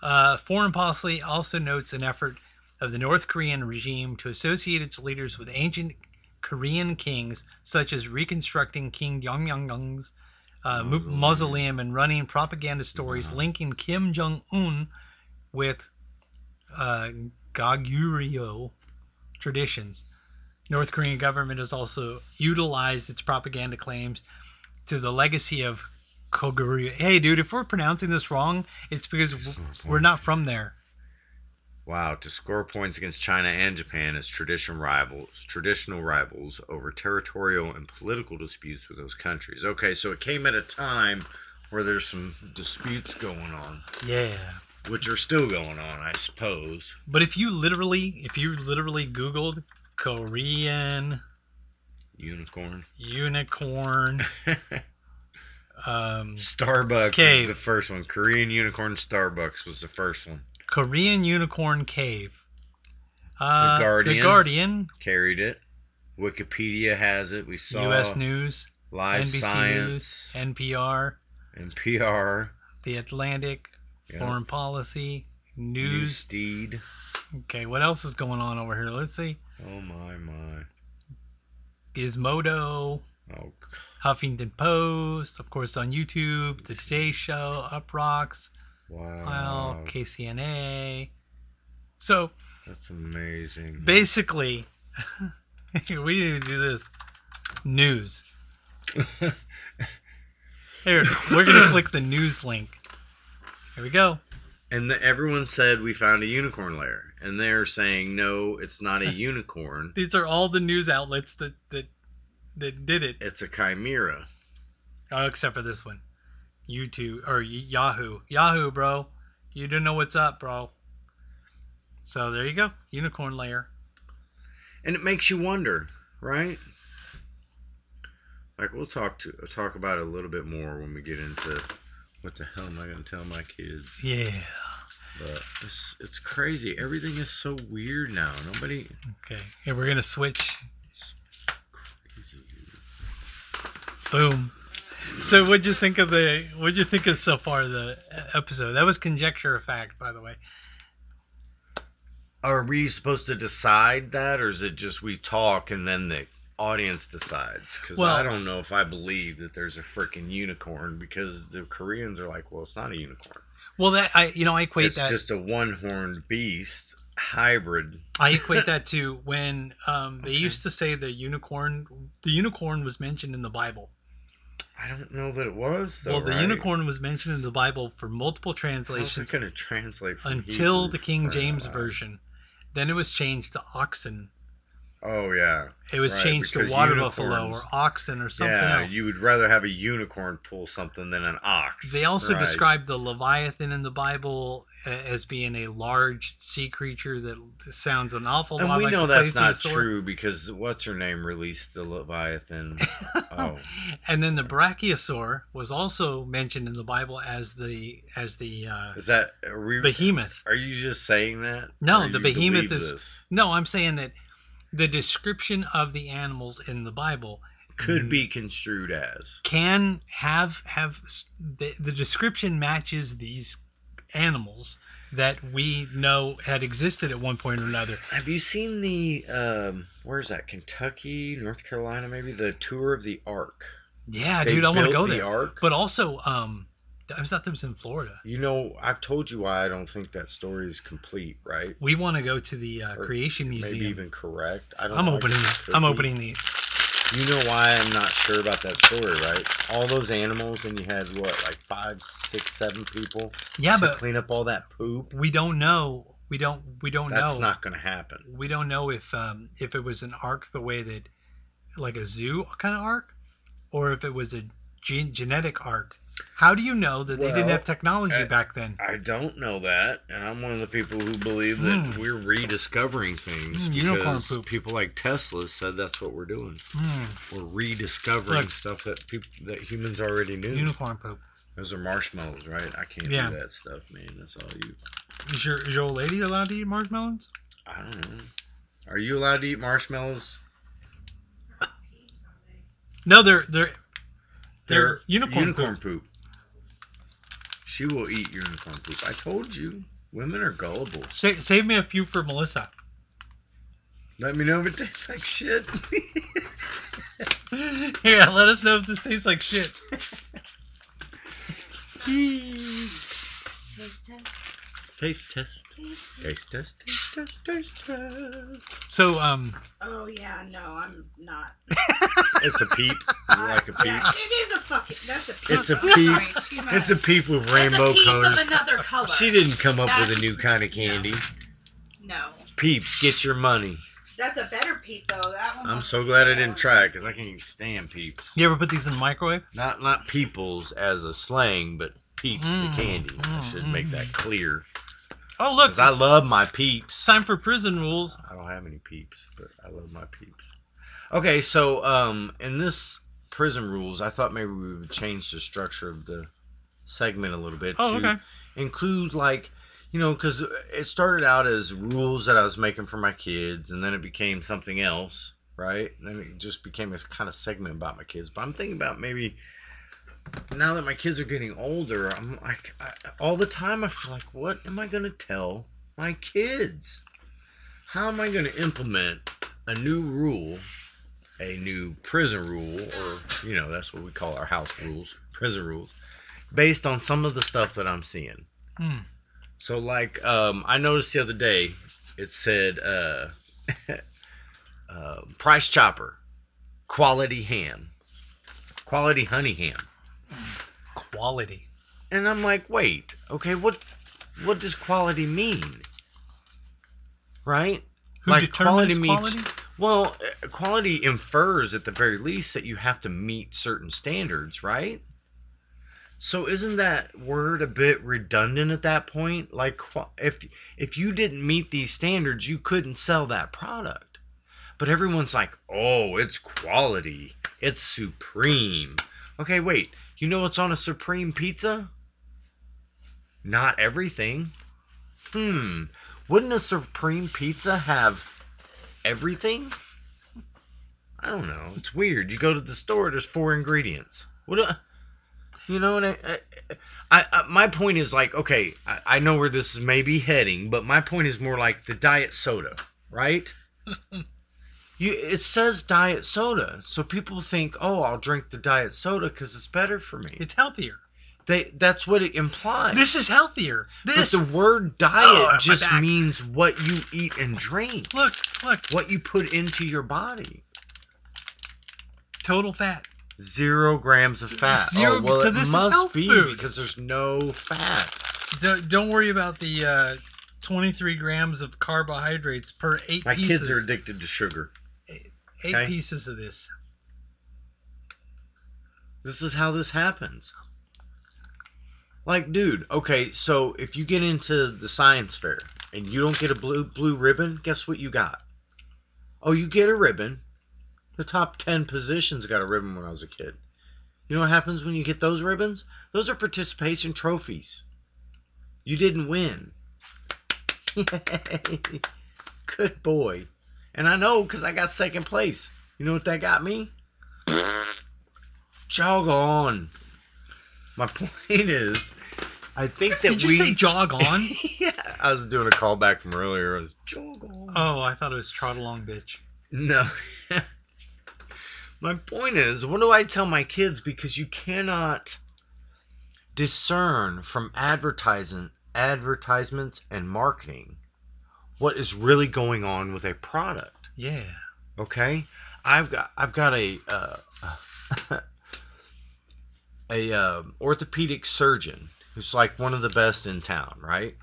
Foreign policy also notes an effort of the North Korean regime to associate its leaders with ancient Korean kings, such as reconstructing King Yongyang's mausoleum and running propaganda stories linking Kim Jong-un with Goguryeo traditions. North Korean government has also utilized its propaganda claims to the legacy of Goguryeo. Hey, dude, if we're pronouncing this wrong, it's because we're not from there. Wow, to score points against China and Japan as traditional rivals over territorial and political disputes with those countries. Okay, so it came at a time where there's some disputes going on. Yeah. Which are still going on, I suppose. But if you literally Googled Korean unicorn Starbucks cave. is the first one. Korean unicorn Starbucks was the first one. Korean unicorn cave. The Guardian carried it. Wikipedia has it. We saw U.S. News, Live NBC Science, News, NPR, The Atlantic, Foreign Policy, Newsdeed. Okay, what else is going on over here? Let's see. Oh my. Gizmodo. Oh. Huffington Post, of course, on YouTube, The Today Show, Uprocks. Wow. KCNA. So. That's amazing. Basically, we need to do this. News. Here, we're going to click the news link. Here we go. And everyone said we found a unicorn lair. And they're saying, no, it's not a unicorn. These are all the news outlets that did it. It's a chimera. Oh, except for this one. YouTube or Yahoo. Yahoo, bro. You don't know what's up, bro. So there you go. Unicorn lair. And it makes you wonder, right? Like we'll talk about it a little bit more when we get into what the hell am I going to tell my kids? Yeah. But it's crazy. Everything is so weird now. Nobody. Okay. And we're going to switch. Boom. So what'd you think of so far the episode? That was Conjecture or Fact, by the way. Are we supposed to decide that, or is it just we talk and then the audience decides? Because I don't know if I believe that there's a freaking unicorn, because the Koreans are like, well, it's not a unicorn. Well, I equate it's that. It's just a one-horned beast hybrid. I equate that to when they used to say the unicorn was mentioned in the Bible. I don't know that it was, though. Well, the unicorn was mentioned in the Bible for multiple translations. How's it going to translate from until Hebrew the King James version. Then it was changed to oxen. Oh, yeah. It was changed to water buffalo or oxen or something else. Yeah, you would rather have a unicorn pull something than an ox. They also described the Leviathan in the Bible as being a large sea creature that sounds an awful lot like And we know the that's not plesiosaur. true because what's her name released the Leviathan. Oh. And then the Brachiosaur was also mentioned in the Bible as the Is that behemoth. Are you just saying that? No, the behemoth is. No, I'm saying that the description of the animals in the Bible could be construed as can have the description matches these animals that we know had existed at one point or another. Have you seen the where's that, Kentucky, North Carolina, maybe, the tour of the Ark? Yeah, dude, I want to go there. Ark? But also I thought that was in Florida. You know, I've told you why I don't think that story is complete, right? We want to go to the Creation Museum. Maybe even correct. I'm opening these. You know why I'm not sure about that story, right? All those animals, and you had what, like 5, 6, 7 people Yeah, to but clean up all that poop. we don't know. We don't That's know. not going to happen. We don't know if it was an ark the way that, like a zoo kind of ark, or if it was a genetic ark. How do you know that they didn't have technology back then? I don't know that, and I'm one of the people who believe that we're rediscovering things unicorn because poop. people like Tesla said that's what we're doing. We're rediscovering stuff that humans already knew. Unicorn poop. Those are marshmallows, right? I can't do that stuff, man. That's all you. Is your old lady allowed to eat marshmallows? I don't know. Are you allowed to eat marshmallows? No, they're unicorn poop. She will eat unicorn poop. I told you. Women are gullible. Save me a few for Melissa. Let me know if it tastes like shit. Yeah, let us know if this tastes like shit. Taste test. Taste test. Taste test. Taste test. Taste test. So, Oh yeah, no, I'm not. It's a peep. Is it like a peep? Yeah, it is a fucking. That's a peep. It's a peep. Sorry, excuse my It's a peep with rainbow It's a peep colors. of another color. She didn't come up with a That's- new kind of candy. No. Peeps, get your money. That's a better peep though. That one. I'm so glad I didn't try it because I can't stand peeps. you ever put these in the microwave? Not peoples as a slang, but peeps the candy. I should make that clear. Oh look, Because I love my peeps. it's time for prison rules. I don't have any peeps, but I love my peeps. Okay, so in this prison rules, I thought maybe we would change the structure of the segment a little bit to include, like, you know, because it started out as rules that I was making for my kids, and then it became something else, right? And then it just became a kind of segment about my kids. But I'm thinking about maybe now that my kids are getting older, I'm like, all the time I feel like, what am I going to tell my kids? How am I going to implement a new rule, a new prison rule, or, you know, that's what we call our house rules, prison rules, based on some of the stuff that I'm seeing. So, like, I noticed the other day, it said, Price Chopper, quality ham, quality honey ham. Quality. And I'm like, wait, okay, what does quality mean? Right? Who like determines quality? Well, quality infers at the very least that you have to meet certain standards, right? So isn't that word a bit redundant at that point? Like, if you didn't meet these standards, you couldn't sell that product. But everyone's like, oh, it's quality. It's supreme. Okay, wait. You know what's on a supreme pizza? Not everything. Wouldn't a supreme pizza have everything? I don't know. It's weird. You go to the store, there's 4 ingredients. You know what I my point is, like, okay, I know where this is maybe heading, but my point is more like the diet soda, right? It says diet soda, so people think, oh, I'll drink the diet soda because it's better for me. It's healthier. That's what it implies. This is healthier. But the word diet just means what you eat and drink. Look. What you put into your body. Total fat. 0 grams of fat. So it this must be food. because there's no fat. Don't worry about the 23 grams of carbohydrates per 8 My pieces. kids are addicted to sugar. 8 pieces of this. This is how this happens. Like, dude, okay, so if you get into the science fair and you don't get a blue ribbon, guess what you got? Oh, you get a ribbon. The top 10 positions got a ribbon when I was a kid. You know what happens when you get those ribbons? Those are participation trophies. You didn't win. Yay. Good boy. And I know because I got 2nd place. You know what that got me? Jog on. My point is, I think that Did you say jog on? Yeah, I was doing a callback from earlier. It was jog on. Oh, I thought it was trot along, bitch. No. My point is, what do I tell my kids? Because you cannot discern from advertisements and marketing what is really going on with a product. Yeah. Okay? I've got a orthopedic surgeon who's like one of the best in town, right?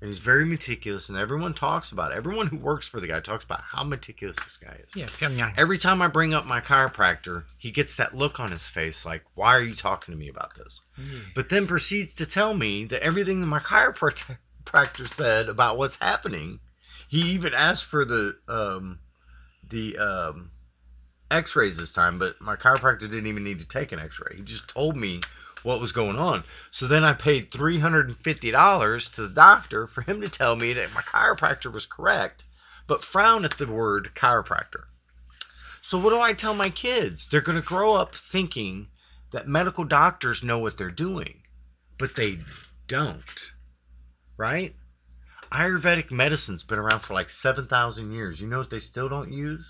And he's very meticulous, and everyone talks about it. Everyone who works for the guy talks about how meticulous this guy is. Yeah, Pyongyang. Every time I bring up my chiropractor, he gets that look on his face like, why are you talking to me about this? Yeah. But then proceeds to tell me that everything that my chiropractor said about what's happening, he even asked for the x-rays this time, but my chiropractor didn't even need to take an x-ray. He just told me what was going on. So then I paid $350 to the doctor for him to tell me that my chiropractor was correct, but frown at the word chiropractor. So what do I tell my kids? They're going to grow up thinking that medical doctors know what they're doing, but they don't, right? Ayurvedic medicine's been around for like 7,000 years. You know what they still don't use?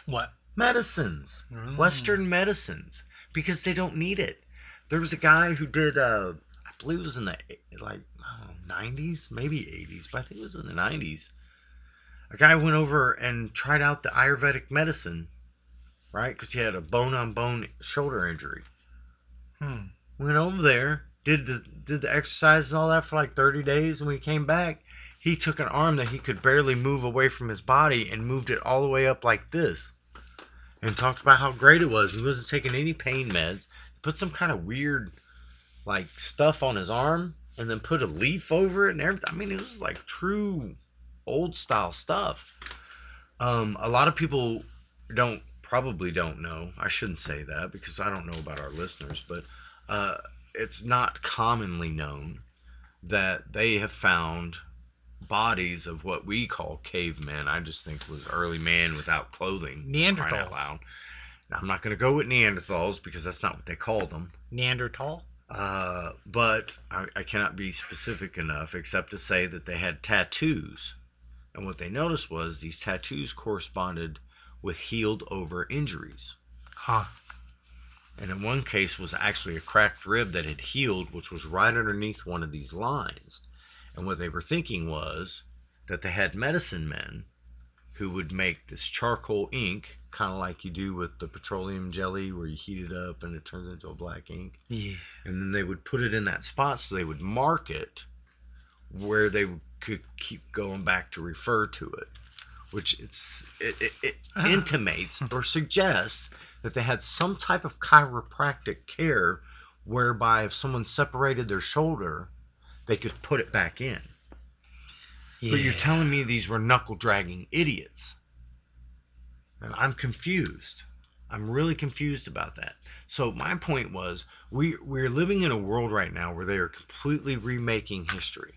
What? Medicines. Western medicines. Because they don't need it. There was a guy who did, I believe it was in the, like, I don't know, 90s? Maybe 80s, but I think it was in the 90s. A guy went over and tried out the Ayurvedic medicine, right? Because he had a bone-on-bone shoulder injury. Went over there, did the exercise and all that for like 30 days, and when he came back, he took an arm that he could barely move away from his body and moved it all the way up like this. And talked about how great it was. He wasn't taking any pain meds. Put some kind of weird, like, stuff on his arm, and then put a leaf over it and everything. I mean, it was like true old style stuff. A lot of people probably don't know. I shouldn't say that because I don't know about our listeners, but it's not commonly known that they have found bodies of what we call cavemen. I just think was early man without clothing. Neanderthals. Out loud. Now, I'm not going to go with Neanderthals because that's not what they called them. Neanderthal? But I cannot be specific enough except to say that they had tattoos. And what they noticed was these tattoos corresponded with healed over injuries. Huh. And in one case was actually a cracked rib that had healed, which was right underneath one of these lines. And what they were thinking was that they had medicine men who would make this charcoal ink, kind of like you do with the petroleum jelly where you heat it up and it turns into a black ink. Yeah. And then they would put it in that spot so they would mark it where they could keep going back to refer to it, which it intimates or suggests that they had some type of chiropractic care whereby if someone separated their shoulder, they could put it back in. Yeah. But you're telling me these were knuckle-dragging idiots. And I'm confused. I'm really confused about that. So my point was, we're living in a world right now where they are completely remaking history.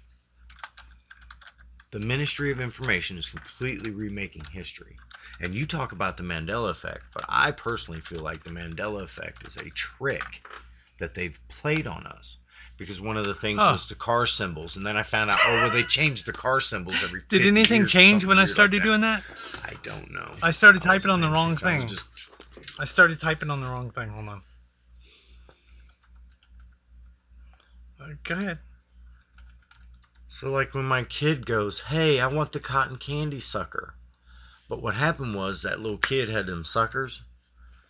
The Ministry of Information is completely remaking history. And you talk about the Mandela effect, but I personally feel like the Mandela effect is a trick that they've played on us. Because one of the things was the car symbols, and then I found out, well, they changed the car symbols every 50 Did anything years, change when I like started doing that? I don't know. I started typing on the wrong thing. I started typing on the wrong thing. Hold on. Go ahead. So, like, when my kid goes, hey, I want the cotton candy sucker. But what happened was that little kid had them suckers.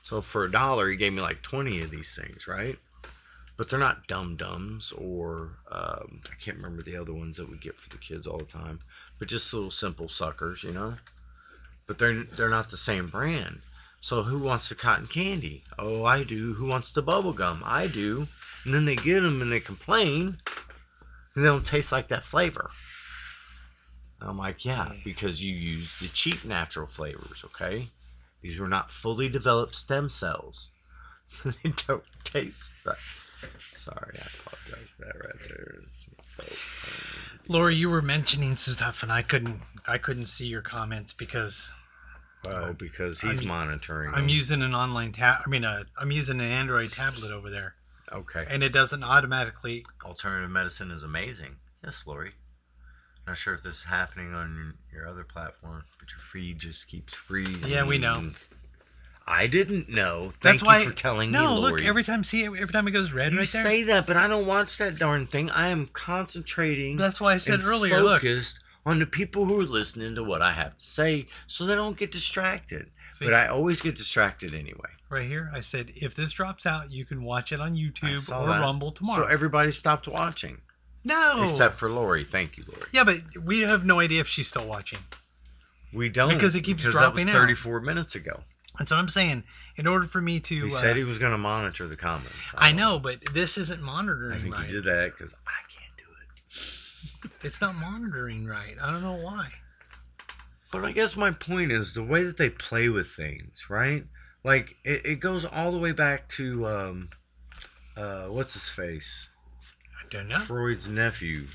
So for $1, he gave me like 20 of these things, right? But they're not dum-dums or, I can't remember the other ones that we get for the kids all the time. But just little simple suckers, you know? But they're not the same brand. So who wants the cotton candy? Oh, I do. Who wants the bubble gum? I do. And then they get them and they complain because they don't taste like that flavor. And I'm like, yeah, because you use the cheap natural flavors, okay? These were not fully developed stem cells. So they don't taste right. Sorry, I apologize for that right there. It's my fault. Lori, you were mentioning stuff and I couldn't see your comments because because he's monitoring. I'm using an online I'm using an Android tablet over there. Okay. And it doesn't automatically. Alternative medicine is amazing. Yes, Lori. Not sure if this is happening on your other platform, but your feed just keeps freezing. Yeah, we know. I didn't know. Thank you for telling me, Lori. No, look, every time it goes red right there. You say that, but I don't watch that darn thing. I am concentrating. That's why I said earlier, focused on the people who are listening to what I have to say so they don't get distracted. See? But I always get distracted anyway. Right here, I said, if this drops out, you can watch it on YouTube or that. Rumble tomorrow. So everybody stopped watching. No. Except for Lori. Thank you, Lori. Yeah, but we have no idea if she's still watching. We don't. Because it keeps dropping that was 34 minutes ago. That's what I'm saying. In order for me to... He said he was going to monitor the comments. I know, but this isn't monitoring right. I think he did that because I can't do it. It's not monitoring right. I don't know why. But I guess my point is the way that they play with things, right? Like, it goes all the way back to, what's his face? I don't know. Freud's nephew.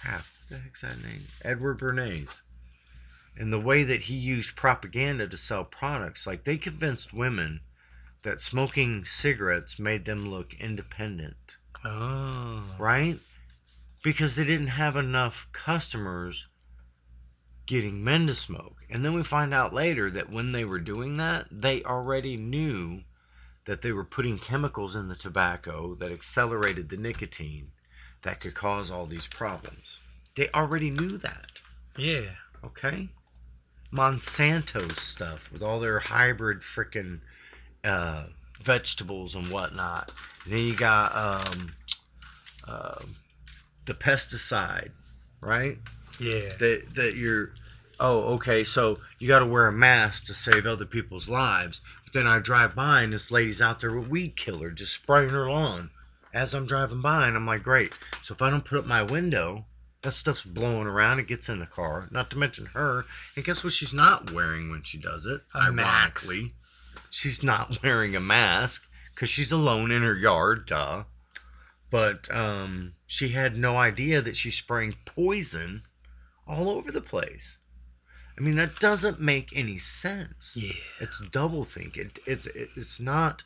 What the heck's that name? Edward Bernays. And the way that he used propaganda to sell products. Like, they convinced women that smoking cigarettes made them look independent. Oh. Right? Because they didn't have enough customers getting men to smoke. And then we find out later that when they were doing that, they already knew that they were putting chemicals in the tobacco that accelerated the nicotine that could cause all these problems. They already knew that. Yeah. Okay? Monsanto stuff with all their hybrid frickin' vegetables and whatnot. And then you got the pesticide, right? Yeah. That you're, okay, so you got to wear a mask to save other people's lives. But then I drive by and this lady's out there with weed killer just spraying her lawn as I'm driving by, and I'm like, great. So if I don't put up my window, that stuff's blowing around. It gets in the car. Not to mention her. And guess what she's not wearing when she does it? Ironically, she's not wearing a mask because she's alone in her yard. Duh. But she had no idea that she's spraying poison all over the place. I mean, that doesn't make any sense. Yeah. It's doublethink. It's not.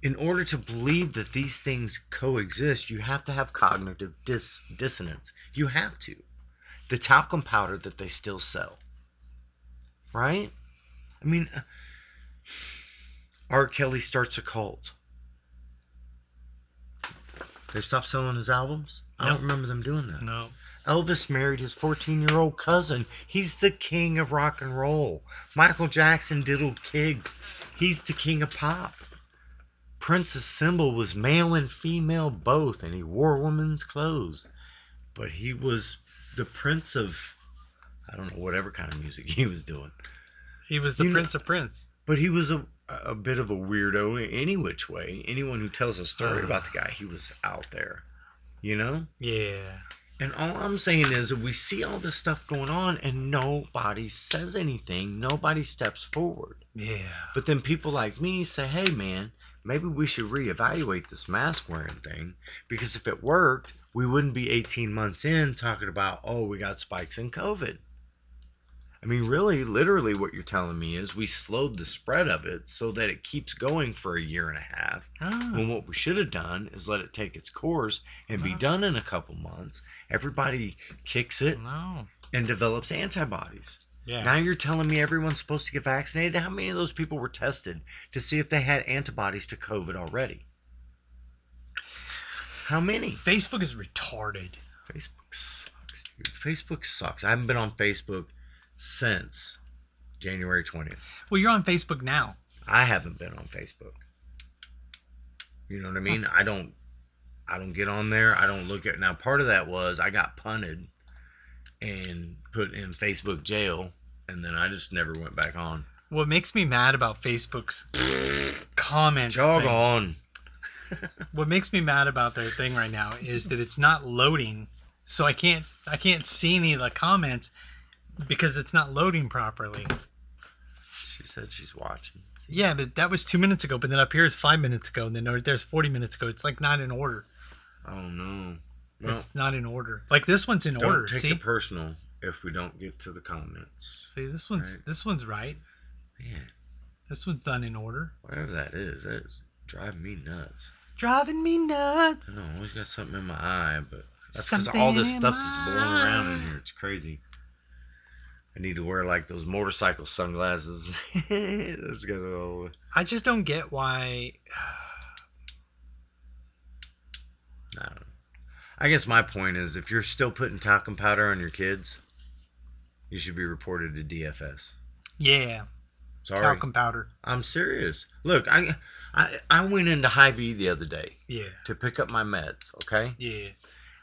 In order to believe that these things coexist, you have to have cognitive dissonance. You have to. The talcum powder that they still sell. Right? I mean, R. Kelly starts a cult. They stopped selling his albums? I don't remember them doing that. No. Elvis married his 14-year-old cousin. He's the king of rock and roll. Michael Jackson diddled kids. He's the king of pop. Prince's symbol was male and female both, and he wore women's clothes. But he was the prince of, I don't know, whatever kind of music he was doing. He was the prince of Prince. But he was a bit of a weirdo any which way. Anyone who tells a story about the guy, he was out there. You know? Yeah. And all I'm saying is that we see all this stuff going on and nobody says anything. Nobody steps forward. Yeah. But then people like me say, hey, man, maybe we should reevaluate this mask wearing thing, because if it worked, we wouldn't be 18 months in talking about, oh, we got spikes in COVID. I mean, really, literally what you're telling me is we slowed the spread of it so that it keeps going for a year and a half. When what we should have done is let it take its course and be done in a couple months. Everybody kicks it and develops antibodies. Yeah. Now you're telling me everyone's supposed to get vaccinated? How many of those people were tested to see if they had antibodies to COVID already? How many? Facebook is retarded. Facebook sucks, dude. Facebook sucks. I haven't been on Facebook since January 20th. Well, you're on Facebook now. I haven't been on Facebook. You know what I mean? I don't get on there. I don't look at. Now, part of that was I got punted and put in Facebook jail, and then I just never went back on. What makes me mad about Facebook's comment Jog thing, on. what makes me mad about their thing right now is that it's not loading, so I can't see any of the comments because it's not loading properly. She said she's watching. Yeah, but that was 2 minutes ago, but then up here is 5 minutes ago, and then there's 40 minutes ago. It's like not in order. Oh no. Well, it's not in order. Like this one's in order. Don't take see? it personal if we don't get to the comments. See, this one's right. Yeah. This one's done in order. Whatever that is driving me nuts. Driving me nuts. I know, I always got something in my eye, but that's because all this stuff is blowing around in here. It's crazy. I need to wear like those motorcycle sunglasses. Let's go. I just don't get why. I don't know. I guess my point is, if you're still putting talcum powder on your kids, you should be reported to DFS. Yeah. Sorry. Talcum powder. I'm serious. Look, I went into Hy-Vee the other day. Yeah. To pick up my meds, okay? Yeah.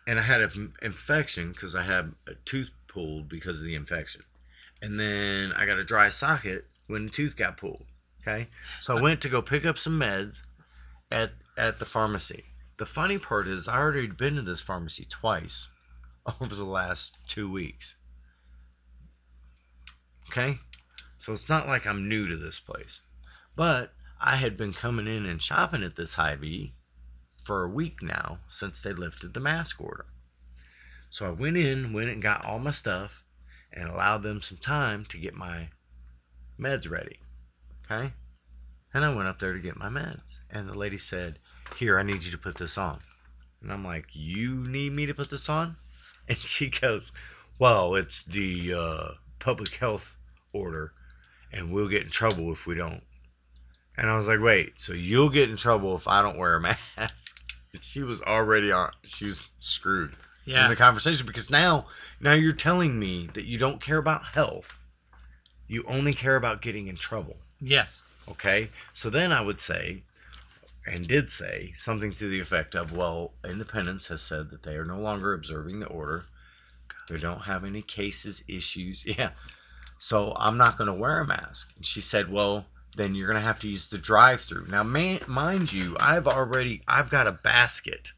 And I had an infection because I had a tooth pulled because of the infection. And then I got a dry socket when the tooth got pulled, okay? So I went to go pick up some meds at the pharmacy. The funny part is I already been to this pharmacy twice over the last 2 weeks. Okay? So it's not like I'm new to this place. But I had been coming in and shopping at this Hy-Vee for a week now since they lifted the mask order. So I went and got all my stuff and allowed them some time to get my meds ready. Okay? And I went up there to get my meds. And the lady said, "Here, I need you to put this on." And I'm like, "You need me to put this on?" And she goes, "Well, it's the public health order, and we'll get in trouble if we don't." And I was like, "Wait, so you'll get in trouble if I don't wear a mask?" She was already on. She was screwed in the conversation because now you're telling me that you don't care about health. You only care about getting in trouble. Yes. Okay? So then I would say, and did say, something to the effect of, well, Independence has said that they are no longer observing the order. They don't have any cases, issues. Yeah. So I'm not going to wear a mask. And she said, well, then you're going to have to use the drive-through. Now, mind you, I've got a basket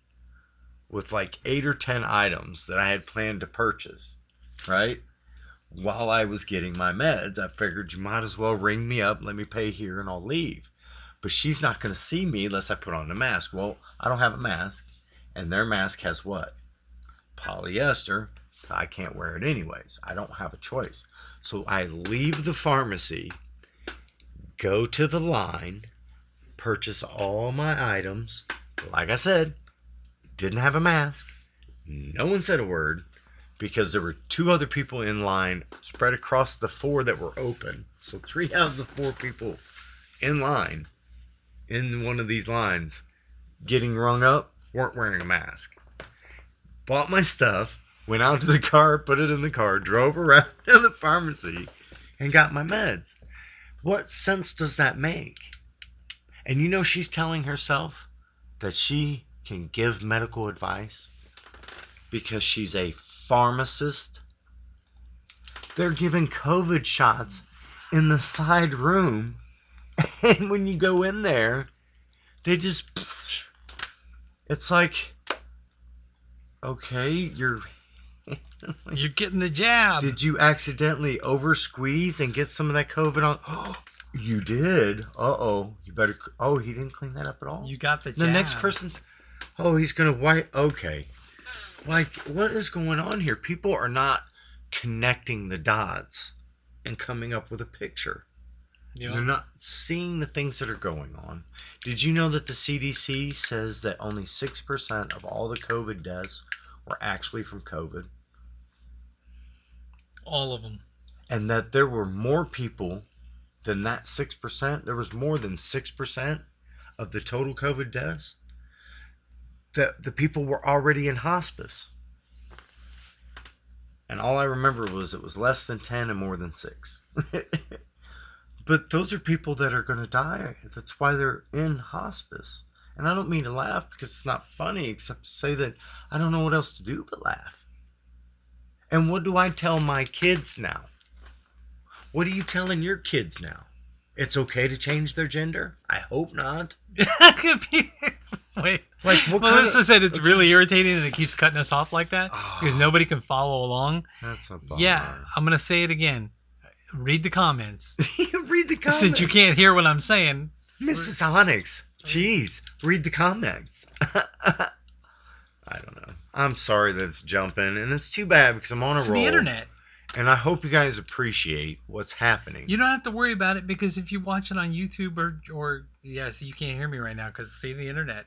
with like 8 or 10 items that I had planned to purchase, right? While I was getting my meds, I figured you might as well ring me up, let me pay here, and I'll leave. But she's not going to see me unless I put on a mask. Well, I don't have a mask, and their mask has what? Polyester, so I can't wear it anyways. I don't have a choice. So I leave the pharmacy, go to the line, purchase all my items. Like I said, didn't have a mask. No one said a word because there were 2 other people in line spread across the 4 that were open. So 3 out of the 4 people in line, in one of these lines, getting rung up, weren't wearing a mask. Bought my stuff, went out to the car, put it in the car, drove around to the pharmacy, and got my meds. What sense does that make? And you know she's telling herself that she can give medical advice because she's a pharmacist. They're giving COVID shots in the side room, and when you go in there, they just, it's like, okay, you're getting the jab. Did you accidentally over squeeze and get some of that COVID on? Oh, you did. Uh-oh. You better, oh, he didn't clean that up at all? You got the jab. The next person's, oh, he's going to wipe, okay. Like, what is going on here? People are not connecting the dots and coming up with a picture. Yep. They're not seeing the things that are going on. Did you know that the CDC says that only 6% of all the COVID deaths were actually from COVID? All of them. And that there were more people than that 6%. There was more than 6% of the total COVID deaths that the people were already in hospice. And all I remember was it was less than 10 and more than 6. But those are people that are going to die. That's why they're in hospice. And I don't mean to laugh because it's not funny, except to say that I don't know what else to do but laugh. And what do I tell my kids now? What are you telling your kids now? It's okay to change their gender? I hope not. Wait. Like, what Melissa said it's really irritating and it keeps cutting us off like that because nobody can follow along. That's a bummer. Yeah, I'm going to say it again. Read the comments. Read the comments. Since you can't hear what I'm saying. Mrs. Onyx, jeez, read the comments. I don't know. I'm sorry that it's jumping, and it's too bad because I'm on a roll. It's the internet. And I hope you guys appreciate what's happening. You don't have to worry about it because if you watch it on YouTube or see, you can't hear me right now because see the internet.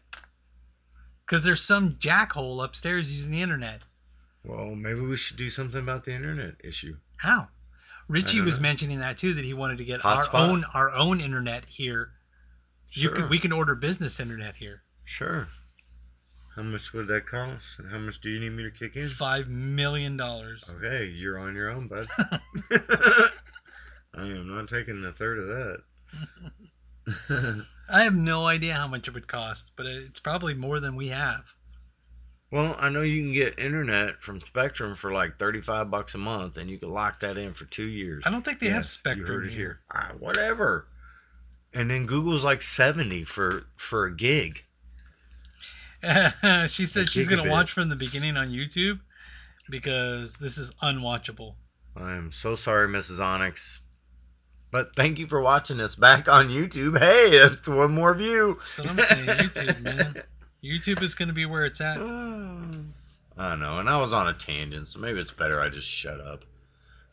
Because there's some jackhole upstairs using the internet. Well, maybe we should do something about the internet issue. How? Richie was mentioning that too, that he wanted to get our own internet here. Sure. We can order business internet here. Sure. How much would that cost? And how much do you need me to kick in? $5 million. Okay, you're on your own, bud. I am not taking a third of that. I have no idea how much it would cost, but it's probably more than we have. Well, I know you can get internet from Spectrum for like $35 a month, and you can lock that in for 2 years. I don't think they have Spectrum You heard it here. Whatever. And then Google's like 70 for a gig. She said she's going to gigabit. watch from the beginning on YouTube because this is unwatchable. I am so sorry, Mrs. Onyx. But thank you for watching us back on YouTube. Hey, it's one more view. That's what I'm saying. YouTube, man. YouTube is going to be where it's at. I know, and I was on a tangent, so maybe it's better I just shut up.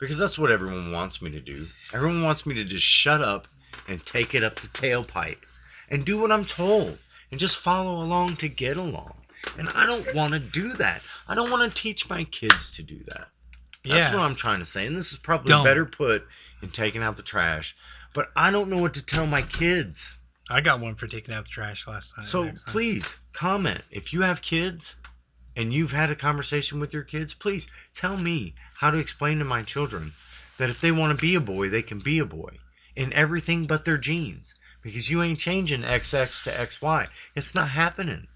Because that's what everyone wants me to do. Everyone wants me to just shut up and take it up the tailpipe and do what I'm told and just follow along to get along. And I don't want to do that. I don't want to teach my kids to do that. That's what I'm trying to say. And this is probably better put in taking out the trash. But I don't know what to tell my kids. I got one for taking out the trash last time. So please comment. If you have kids and you've had a conversation with your kids, please tell me how to explain to my children that if they want to be a boy, they can be a boy in everything but their genes. Because you ain't changing XX to XY. It's not happening.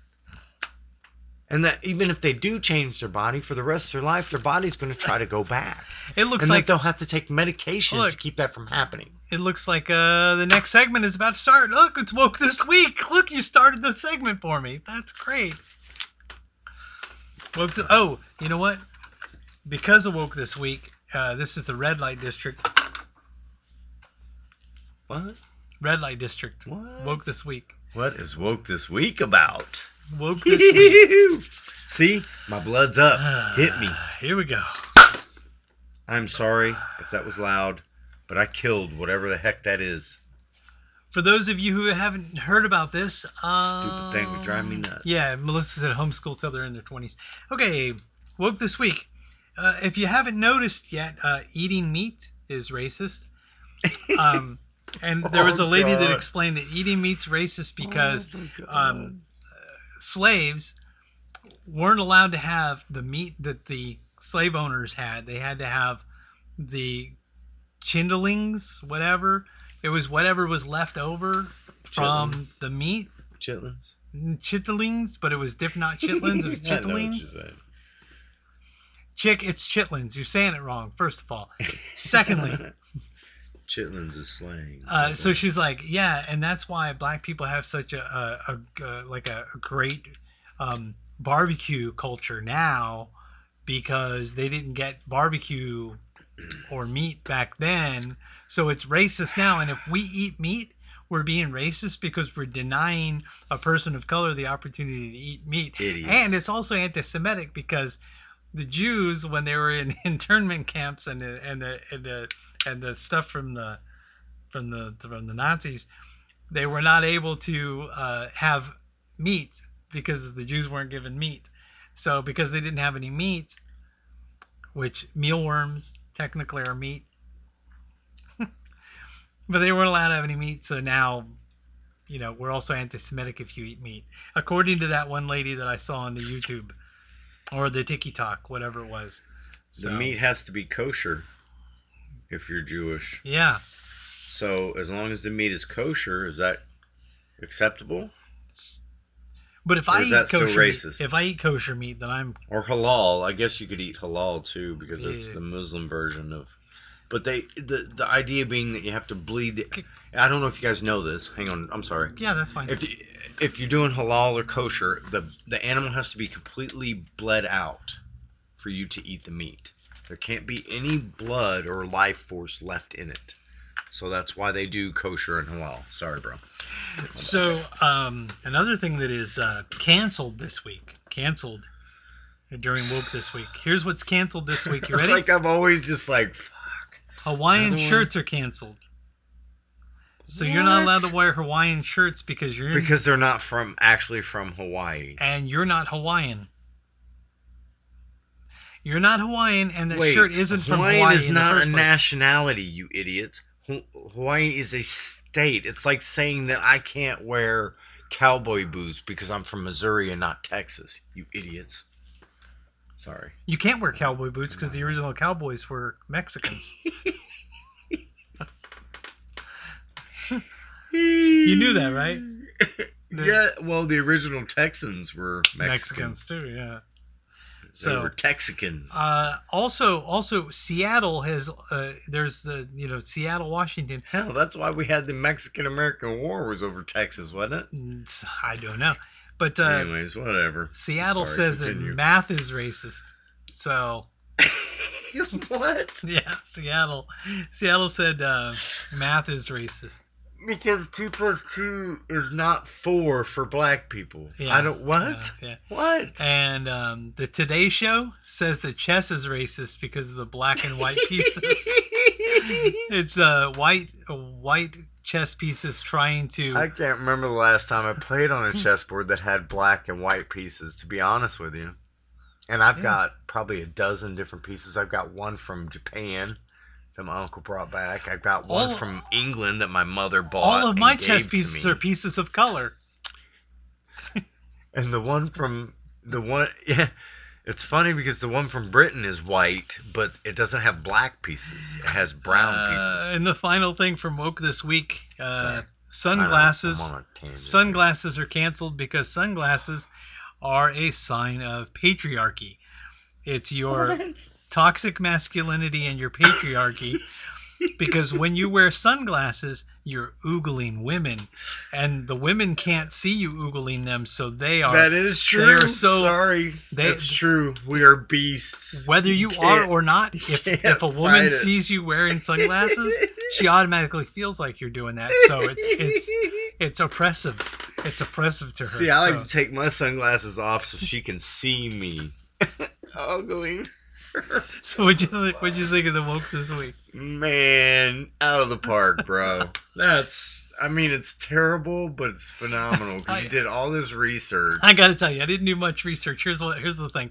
And that even if they do change their body for the rest of their life, their body's going to try to go back. It looks and like they'll have to take medication to keep that from happening. It looks like the next segment is about to start. Look, it's Woke This Week. Look, you started the segment for me. That's great. Oh, you know what? Because of Woke This Week, this is the red light district. What? Red light district. What? Woke This Week. What is Woke This Week about? Woke This Week. See? My blood's up. Hit me. Here we go. I'm sorry if that was loud, but I killed whatever the heck that is. For those of you who haven't heard about this, stupid thing would drive me nuts. Yeah, Melissa's at homeschool till they're in their 20s. Okay, Woke This Week. If you haven't noticed yet, eating meat is racist. And there was a lady that explained that eating meat's racist because slaves weren't allowed to have the meat that the slave owners had. They had to have the chindlings, whatever. It was whatever was left over from the meat. Chitlins. Chitterlings, but it was different, not chitlins. It was chitterlings. It's chitlins. You're saying it wrong, first of all. Secondly, chitlins is slang. So she's like, yeah, and that's why black people have such a great barbecue culture now, because they didn't get barbecue or meat back then. So it's racist now, and if we eat meat, we're being racist because we're denying a person of color the opportunity to eat meat. Idiots. And it's also anti-Semitic because the Jews, when they were in internment camps and the stuff from the Nazis, they were not able to have meat because the Jews weren't given meat. So because they didn't have any meat, which mealworms technically are meat, but they weren't allowed to have any meat. So now, we're also anti-Semitic if you eat meat, according to that one lady that I saw on the YouTube or the TikTok, whatever it was. So, the meat has to be kosher if you're Jewish. Yeah. So as long as the meat is kosher, is that acceptable? But if I eat kosher meat, then I'm... Or halal. I guess you could eat halal too, because it's the Muslim version of... But the idea being that you have to bleed... I don't know if you guys know this. Hang on. I'm sorry. Yeah, that's fine. If you're doing halal or kosher, the animal has to be completely bled out for you to eat the meat. There can't be any blood or life force left in it. So that's why they do kosher and halal. Sorry, bro. So another thing that is canceled this week. Canceled during Woke This Week. Here's what's canceled this week. You ready? Like I'm always just like, fuck. Hawaiian shirts are canceled. So you're not allowed to wear Hawaiian shirts because they're not actually from Hawaii. And you're not Hawaiian. You're not Hawaiian, and that shirt isn't from Hawaii. Hawaiian is not a nationality, you idiots. Hawaii is a state. It's like saying that I can't wear cowboy boots because I'm from Missouri and not Texas, you idiots. Sorry. You can't wear cowboy boots because the original cowboys were Mexicans. You knew that, right? Yeah, well, the original Texans were Mexicans too, yeah. They were Texicans. Also, Seattle has there's the Seattle, Washington. Hell, that's why we had the Mexican-American War was over Texas, wasn't it? I don't know, but anyways, whatever. Seattle says continue. That math is racist. So what? Yeah, Seattle said math is racist. Because 2 + 2 is not 4 for black people. Yeah, I don't what? Yeah. What? And the Today Show says that chess is racist because of the black and white pieces. It's white chess pieces trying to. I can't remember the last time I played on a chessboard that had black and white pieces. To be honest with you, and I've got probably a dozen different pieces. I've got one from Japan that my uncle brought back. I've got one from England that my mother bought. All of my chess pieces are pieces of color. And yeah, it's funny because the one from Britain is white, but it doesn't have black pieces. It has brown pieces. And the final thing from Woke this week, sunglasses. Sunglasses are canceled because sunglasses are a sign of patriarchy. It's your toxic masculinity and your patriarchy, because when you wear sunglasses, you're oogling women, and the women can't see you oogling them, so they are. That is true. Sorry, that's true. We are beasts. Whether you are or not, if a woman sees you wearing sunglasses, she automatically feels like you're doing that. So it's oppressive. It's oppressive to her. See, I like to take my sunglasses off so she can see me ogling. So what'd you think of the Woke this week? Man, out of the park, bro. It's terrible, but it's phenomenal because you did all this research. I gotta tell you, I didn't do much research. Here's the thing.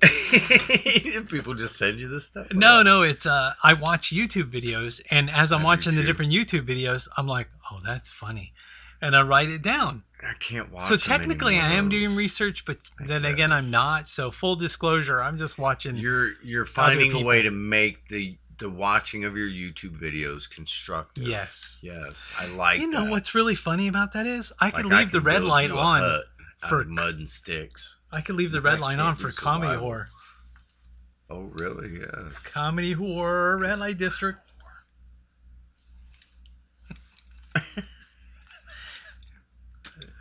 People just send you this stuff? No, it's I watch YouTube videos, and as I'm watching the different YouTube videos, I'm like, oh, that's funny, and I write it down. I can't watch. So technically, I am doing research, but then again, I'm not. So full disclosure, I'm just watching. You're finding a way to make the watching of your YouTube videos constructive. Yes, I like. You know what's really funny about that is I could leave the red light on for mud and sticks. I could leave the red light on for comedy horror. Oh really? Yes. Comedy horror, red light district.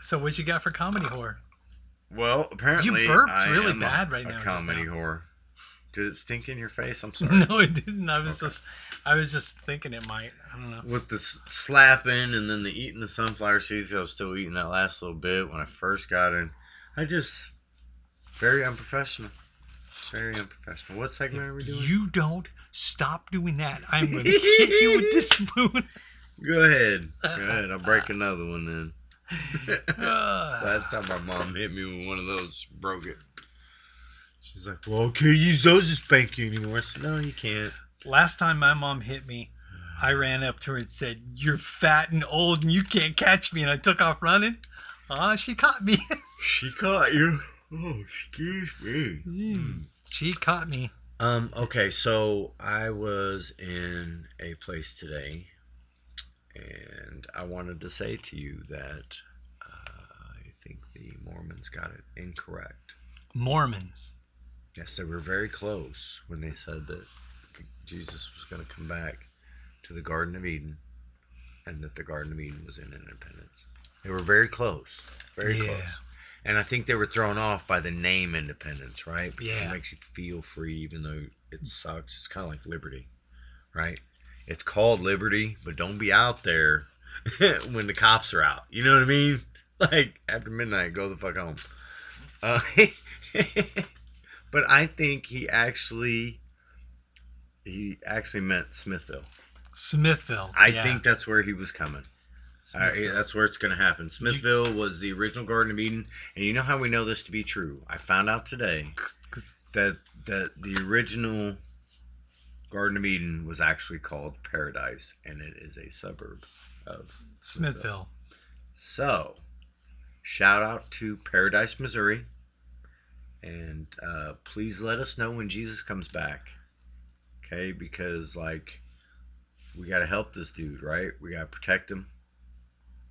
So what you got for comedy horror? Well, apparently you burped really bad right now. Comedy horror. Did it stink in your face? I'm sorry. No, it didn't. I was just thinking it might. I don't know. With the slapping and then the eating the sunflower seeds, I was still eating that last little bit when I first got in. Very unprofessional. Very unprofessional. What segment are we doing? You don't stop doing that. I'm going to hit you with this spoon. Go ahead. I'll break another one then. Last time my mom hit me with one of those, broke it. She's like, well, I can't use those to spank you anymore. I said, no, you can't. Last time my mom hit me, I ran up to her and said, you're fat and old and you can't catch me. And I took off running. She caught me. She caught you? Oh, excuse me. She caught me. Okay, so I was in a place today, and I wanted to say to you that I think the Mormons got it incorrect. Mormons? Yes, they were very close when they said that Jesus was going to come back to the Garden of Eden, and that the Garden of Eden was in Independence. They were very close. Very close. And I think they were thrown off by the name Independence, right? Because it makes you feel free, even though it sucks. It's kind of like liberty, right? It's called liberty, but don't be out there when the cops are out. You know what I mean? Like, after midnight, go the fuck home. But I think he actually meant Smithville. Smithville. I think that's where he was coming. That's where it's going to happen. Smithville was the original Garden of Eden. And you know how we know this to be true? I found out today that the original Garden of Eden was actually called Paradise, and it is a suburb of Smithville. So, shout out to Paradise, Missouri. And please let us know when Jesus comes back. Okay? Because, we got to help this dude, right? We got to protect him.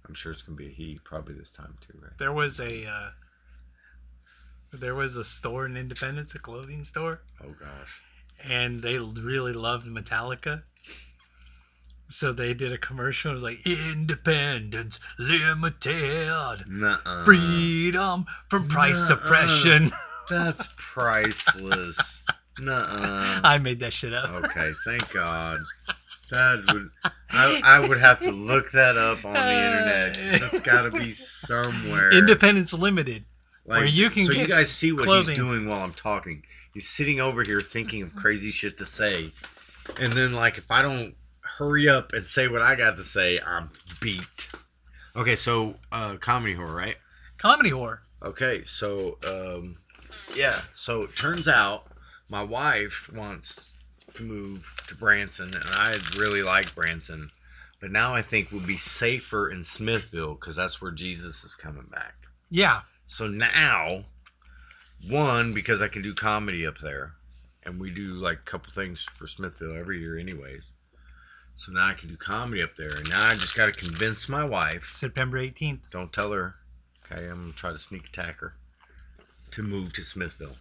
I'm sure it's gonna be a he probably this time too, right? There was a store in Independence, a clothing store, Oh gosh. and they really loved Metallica. So they did a commercial. It was like Independence Limited, Nuh-uh. freedom from price Nuh-uh. suppression. That's priceless. Nuh-uh. I made that shit up. Okay, thank God. That would I would have to look that up on the internet. 'Cause that's got to be somewhere. Independence Limited, Like, where you can so get you guys see what clothing. he's doing while I'm talking. He's sitting over here thinking of crazy shit to say, and then like if I don't hurry up and say what I got to say, I'm beat. Okay, so comedy horror, right? Comedy horror. Okay, so yeah, so it turns out my wife wants to move to Branson, and I really like Branson, but now I think we'll be safer in Smithville because that's where Jesus is coming back. Yeah. So now, one, because I can do comedy up there, and we do like a couple things for Smithville every year anyways. So now I can do comedy up there, and now I just got to convince my wife. September 18th. Don't tell her. Okay, I'm gonna try to sneak attack her to move to Smithville,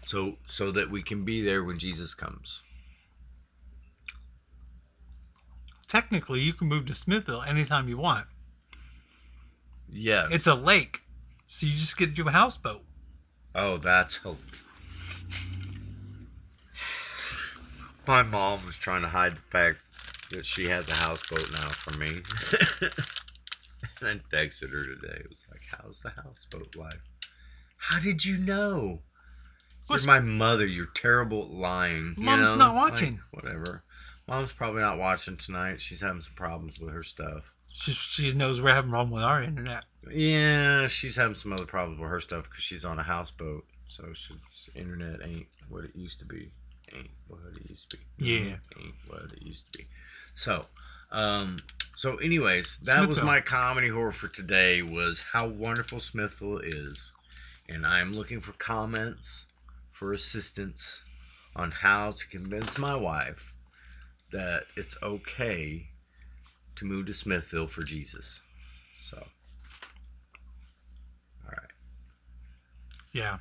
so that we can be there when Jesus comes. Technically, you can move to Smithville anytime you want. Yeah. It's a lake, so you just get you a houseboat. Oh, that's my mom was trying to hide the fact that she has a houseboat now from me. And I texted her today. It was like, how's the houseboat life? How did you know? You're my mother. You're terrible at lying. Mom's not watching. Like, whatever. Mom's probably not watching tonight. She's having some problems with her stuff. She knows we're having a problem with our internet. Yeah, she's having some other problems with her stuff because she's on a houseboat. So internet ain't what it used to be. Ain't what it used to be. Yeah. Ain't what it used to be. So, anyways, that was my comedy horror for today, was how wonderful Smithville is. And I'm looking for comments, for assistance on how to convince my wife that it's okay to move to Smithville for Jesus. So, all right. Yeah.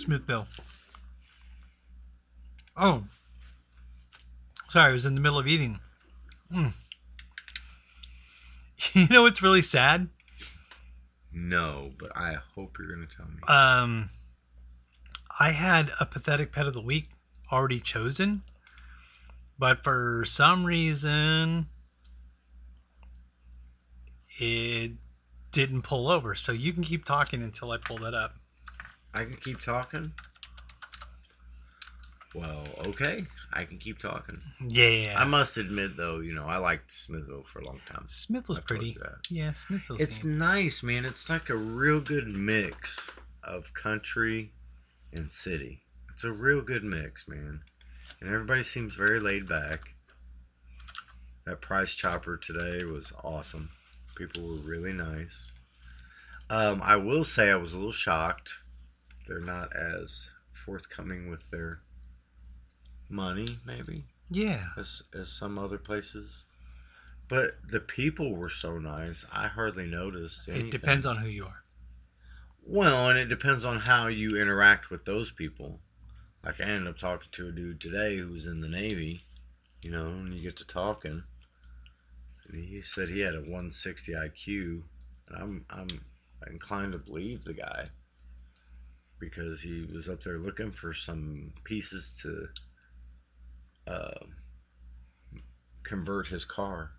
Smithville. Oh. Sorry, I was in the middle of eating. You know what's really sad? No, but I hope you're going to tell me. I had a pathetic pet of the week already chosen, but for some reason it didn't pull over. So you can keep talking until I pull that up. I can keep talking? Well, okay. I can keep talking. Yeah. I must admit, though, I liked Smithville for a long time. Smithville's pretty. Yeah, Smithville's It's nice, man. It's like a real good mix of country and city. It's a real good mix, man. And everybody seems very laid back. That price chopper today was awesome. People were really nice. I will say I was a little shocked. They're not as forthcoming with their money, maybe. Yeah. As some other places. But the people were so nice, I hardly noticed anything. It depends on who you are. Well, and it depends on how you interact with those people. Like, I ended up talking to a dude today who was in the Navy, and you get to talking. And he said he had a 160 IQ, and I'm inclined to believe the guy, because he was up there looking for some pieces to convert his car.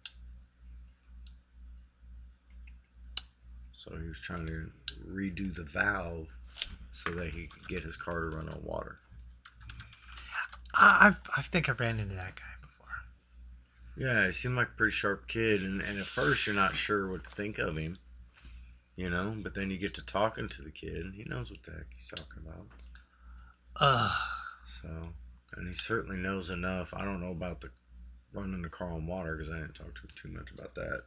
So he was trying to redo the valve so that he could get his car to run on water. I think I've ran into that guy before. Yeah, he seemed like a pretty sharp kid, and at first you're not sure what to think of him, but then you get to talking to the kid, and he knows what the heck he's talking about. So, and he certainly knows enough. I don't know about the running the car on water, because I didn't talk to him too much about that.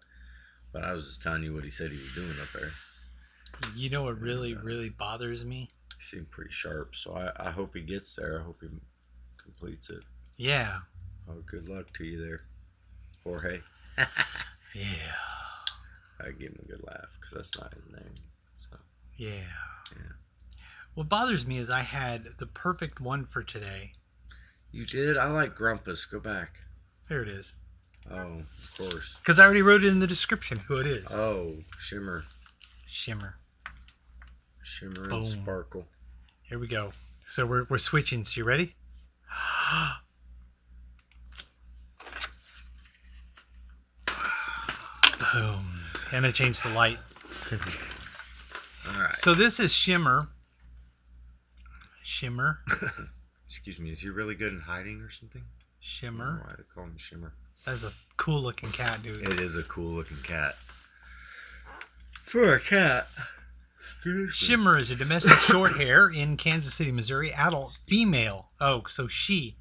But I was just telling you what he said he was doing up there. You know what really bothers me? He seemed pretty sharp, so I hope he gets there. I hope he completes it. Yeah. Oh, good luck to you there, Jorge. Yeah. I gave him a good laugh because that's not his name. So. Yeah. Yeah. What bothers me is I had the perfect one for today. You did? I like Grumpus. Go back. There it is. Oh, of course. Because I already wrote it in the description who it is. Oh, Shimmer. Shimmer. Shimmer Boom. and Sparkle. Here we go. So we're switching. So you ready? Boom. And I changed the light. All right. So this is Shimmer. Shimmer. Excuse me. Is he really good in hiding or something? I don't know Shimmer. why they call him Shimmer. That's a cool looking cat, dude. It is a cool looking cat. For a cat. Shimmer is a domestic short hair in Kansas City, Missouri. Adult female. Oh, so she's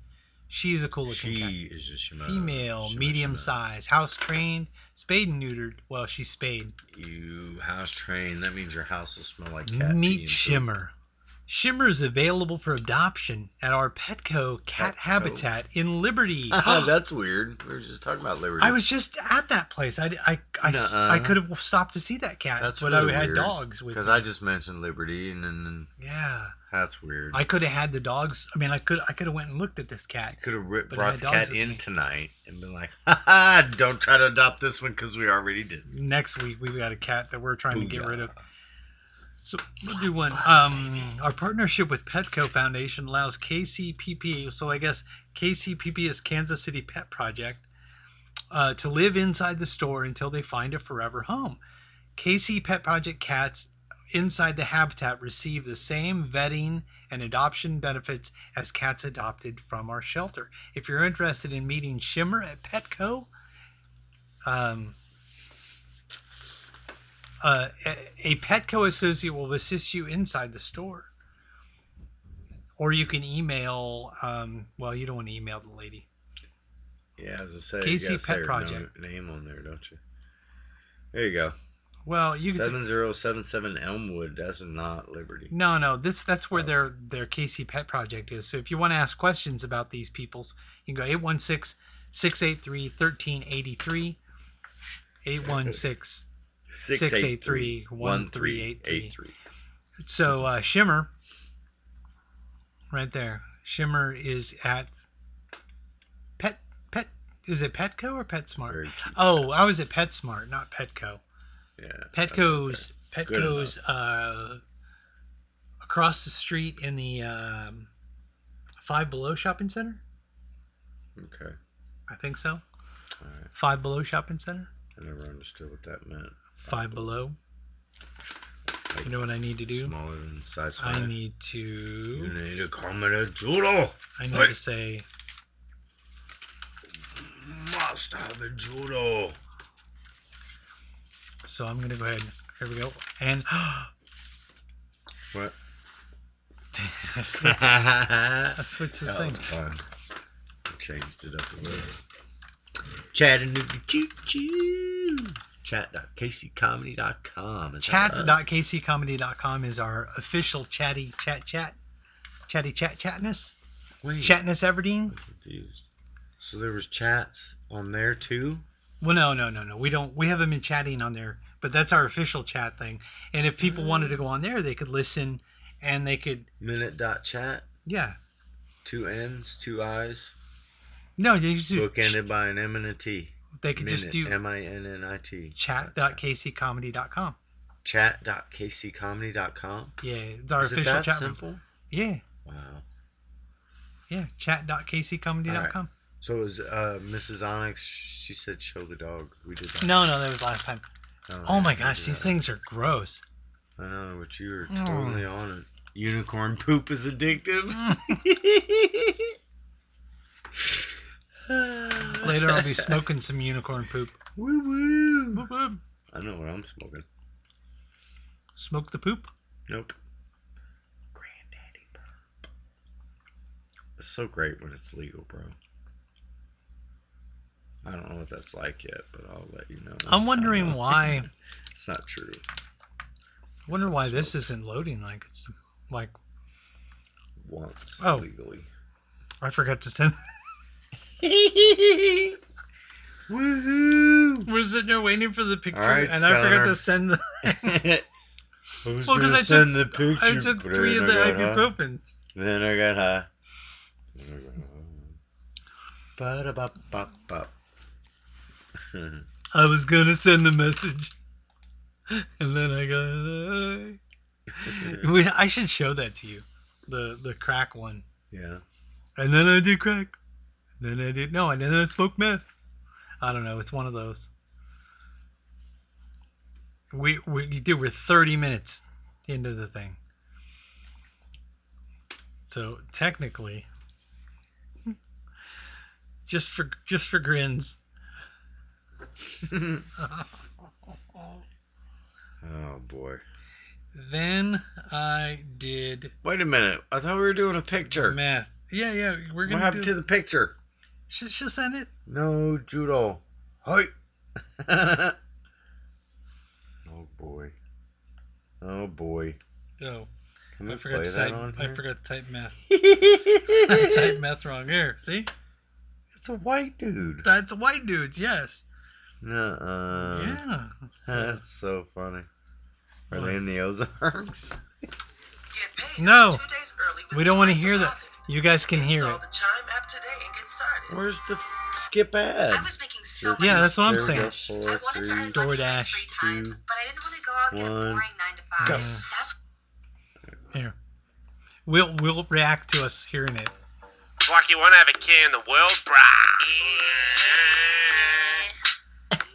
a cool looking cat. She is a Shimmer. Female, Shimmer, medium Shimmer. size, house trained, spayed and neutered. Well, she's spayed. You house trained. That means your house will smell like cat pee Meet and Shimmer. Shimmer is available for adoption at our Petco cat Petco? habitat in Liberty. poop. That's weird. We were just talking about Liberty. I was just at that place. I Nuh-uh. could have stopped to see that cat, That's but really I had weird, dogs with because me. I just mentioned Liberty, and then Yeah, that's weird. I could have had the dogs. I mean, I could have went and looked at this cat. Could have But I brought had the dogs cat with in me. tonight and been like, ha, don't try to adopt this one because we already did. Next week we've got a cat that we're trying to get rid of. Booyah. So we'll do one. Our partnership with Petco Foundation allows KCPP, so I guess KCPP is Kansas City Pet Project, to live inside the store until they find a forever home. KC Pet Project cats inside the habitat receive the same vetting and adoption benefits as cats adopted from our shelter. If you're interested in meeting Shimmer at Petco, a Petco associate will assist you inside the store. Or you can email, well, you don't want to email the lady. Yeah, as I say, KC you gotta Pet say her Project. name on there, don't you? There you go. Well, you can say, 7077 Elmwood. That's not Liberty. no, that's where their KC Pet Project is. So if you want to ask questions about these peoples, you can go 816-683-1383, 816-683-1383. So Shimmer, right there. Shimmer is at Pet. Is it Petco or PetSmart? Very cute. Oh, I was at PetSmart, not Petco. Yeah. Petco's Good across the street in the Five Below Shopping Center. Okay. I think so. All right. Five Below Shopping Center. I never understood what that meant. Five Below. Like, You know what I need to do? smaller than size 5. I need You to. need to come to Judo. I need Hey. to say. Must have a Judo. So I'm gonna go ahead. Here we go. And What? I switched the That thing. was fun. I changed it up a little. Chattanooga choo choo. Chat.kccomedy.com. Chat.kccomedy.com is our official chatness. Wait, Chatness Everdeen. I'm confused. So there was chats on there too? Well, no. We don't. We haven't been chatting on there, but that's our official chat thing. And if people wanted to go on there, they could listen, and they could. Minute.chat. Yeah. 2 N's, 2 I's. No, they just do. Bookended by an M and a T. They could just do MINNIT. chat.kccomedy.com. Chat.kccomedy.com. Yeah, it's our Is it official that chat. simple? Yeah, Wow. yeah. Chat.kccomedy.com. So it was Mrs. Onyx. She said show the dog. We did that. No, that was last time. Oh my gosh, these things are gross. I know, but you were totally on it. Unicorn poop is addictive. Later I'll be smoking some unicorn poop. Woo woo. Whoop, whoop. I know what I'm smoking. Smoke the poop? Nope. Granddaddy burp. It's so great when it's legal, bro. I don't know what that's like yet, but I'll let you know. I'm once I wondering know. why. It's not true. I wonder why this isn't loading like it's like. Once Oh. legally. I forgot to send. Woohoo! We're sitting there waiting for the picture, All right, and I forgot to Stunner. send the. I was Well, because gonna I send the took picture, I took but 3 of the then I got high. ibuprofen. Then I got high. Ba-da-ba-ba-ba. I was gonna send the message, and then I got. I should show that to you, the crack one. Yeah. And then I did crack. Then I did no, and then I smoked meth. I don't know. It's one of those. We're 30 minutes into the thing. So technically, just for grins. Oh boy. Then I did Wait a minute. I thought we were doing a picture. math. Yeah, we're gonna. What happened to the picture? She'll send it. No, Judo. Hi. Oh boy. Oh boy. Oh, Can we I forgot play to that type. on I here? forgot to type math. I typed math wrong. Here, see? It's a white dude. That's white dudes. Yes. Nuh-uh. Yeah. That's so funny. Are What? they in the Ozarks? No, we don't want to hear that. You guys can hear it. Where's the skip ad? I was making so much Yeah, that's what I'm There we saying. go. I 4, wanted to 3, earn money in my DoorDash, free time, 2, but I didn't want to go out and get a 1. boring 9 to 5. Go. That's Here. We'll react to us hearing it. It's like you want to have a care in the world, brah.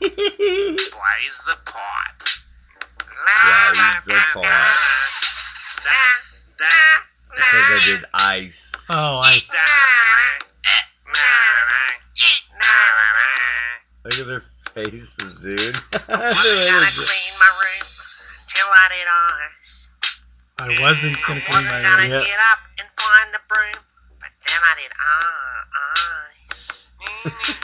Blaze the pipe. Blaze the pipe. Because I did ice. Oh, I. Look at their faces, dude. I'm gonna clean my room till I did ice. I wasn't gonna clean my Gonna room. Yep. get up and find the broom, but then I did ice.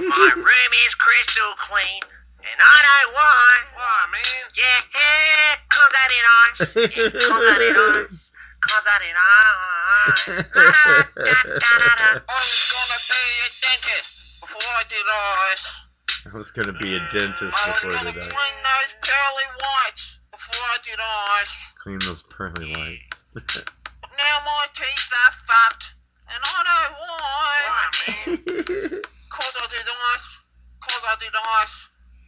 My room is crystal clean, and I know why. Why, man? Yeah, 'cause I did ice. Yeah, 'cause I did ice. 'Cause I did ice. I was gonna be a dentist before I did ice. I was gonna be a dentist I was before I gonna did ice. clean those pearly whites before I did ice. Clean those pearly whites. But now my teeth are fucked, and I know why. Why, man? 'Cause I did ice. 'Cause I did ice.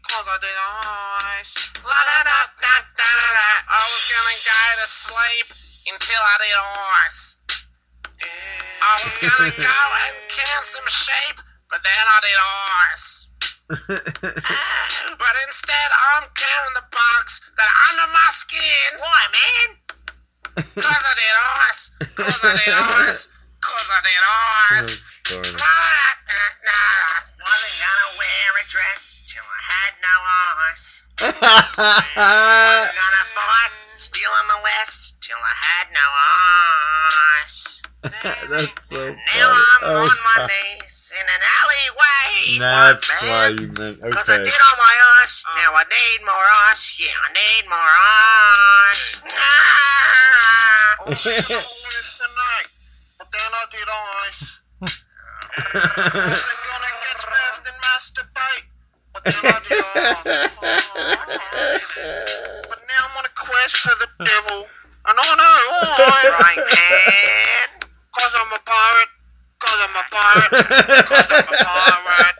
'Cause I did ice. La-da-da-da-da-da. I was gonna go to sleep until I did ice. I was gonna go and count some sheep, but then I did ice. But instead, I'm counting the bugs that are under my skin. Why, man? 'Cause I did ice. 'Cause I did ice. 'Cause I did ice. That's funny. Wasn't gonna wear a dress till I had no ice. Wasn't gonna fight, steal and molest till I had no ice. That's so funny. Now I'm Oh, on my God. knees in an alleyway. That's What, why man? you meant. 'Cause I Okay. did all my ice, now I need more ice. Yeah, I need more ice. I was gonna win tonight, but then I did ice. Wasn't gonna get snuffed and masturbate, but then I did ice. But now I'm on a quest for the devil, and I know why. Right, man? 'Cause I'm a pirate. 'Cause I'm a pirate. 'Cause I'm a pirate.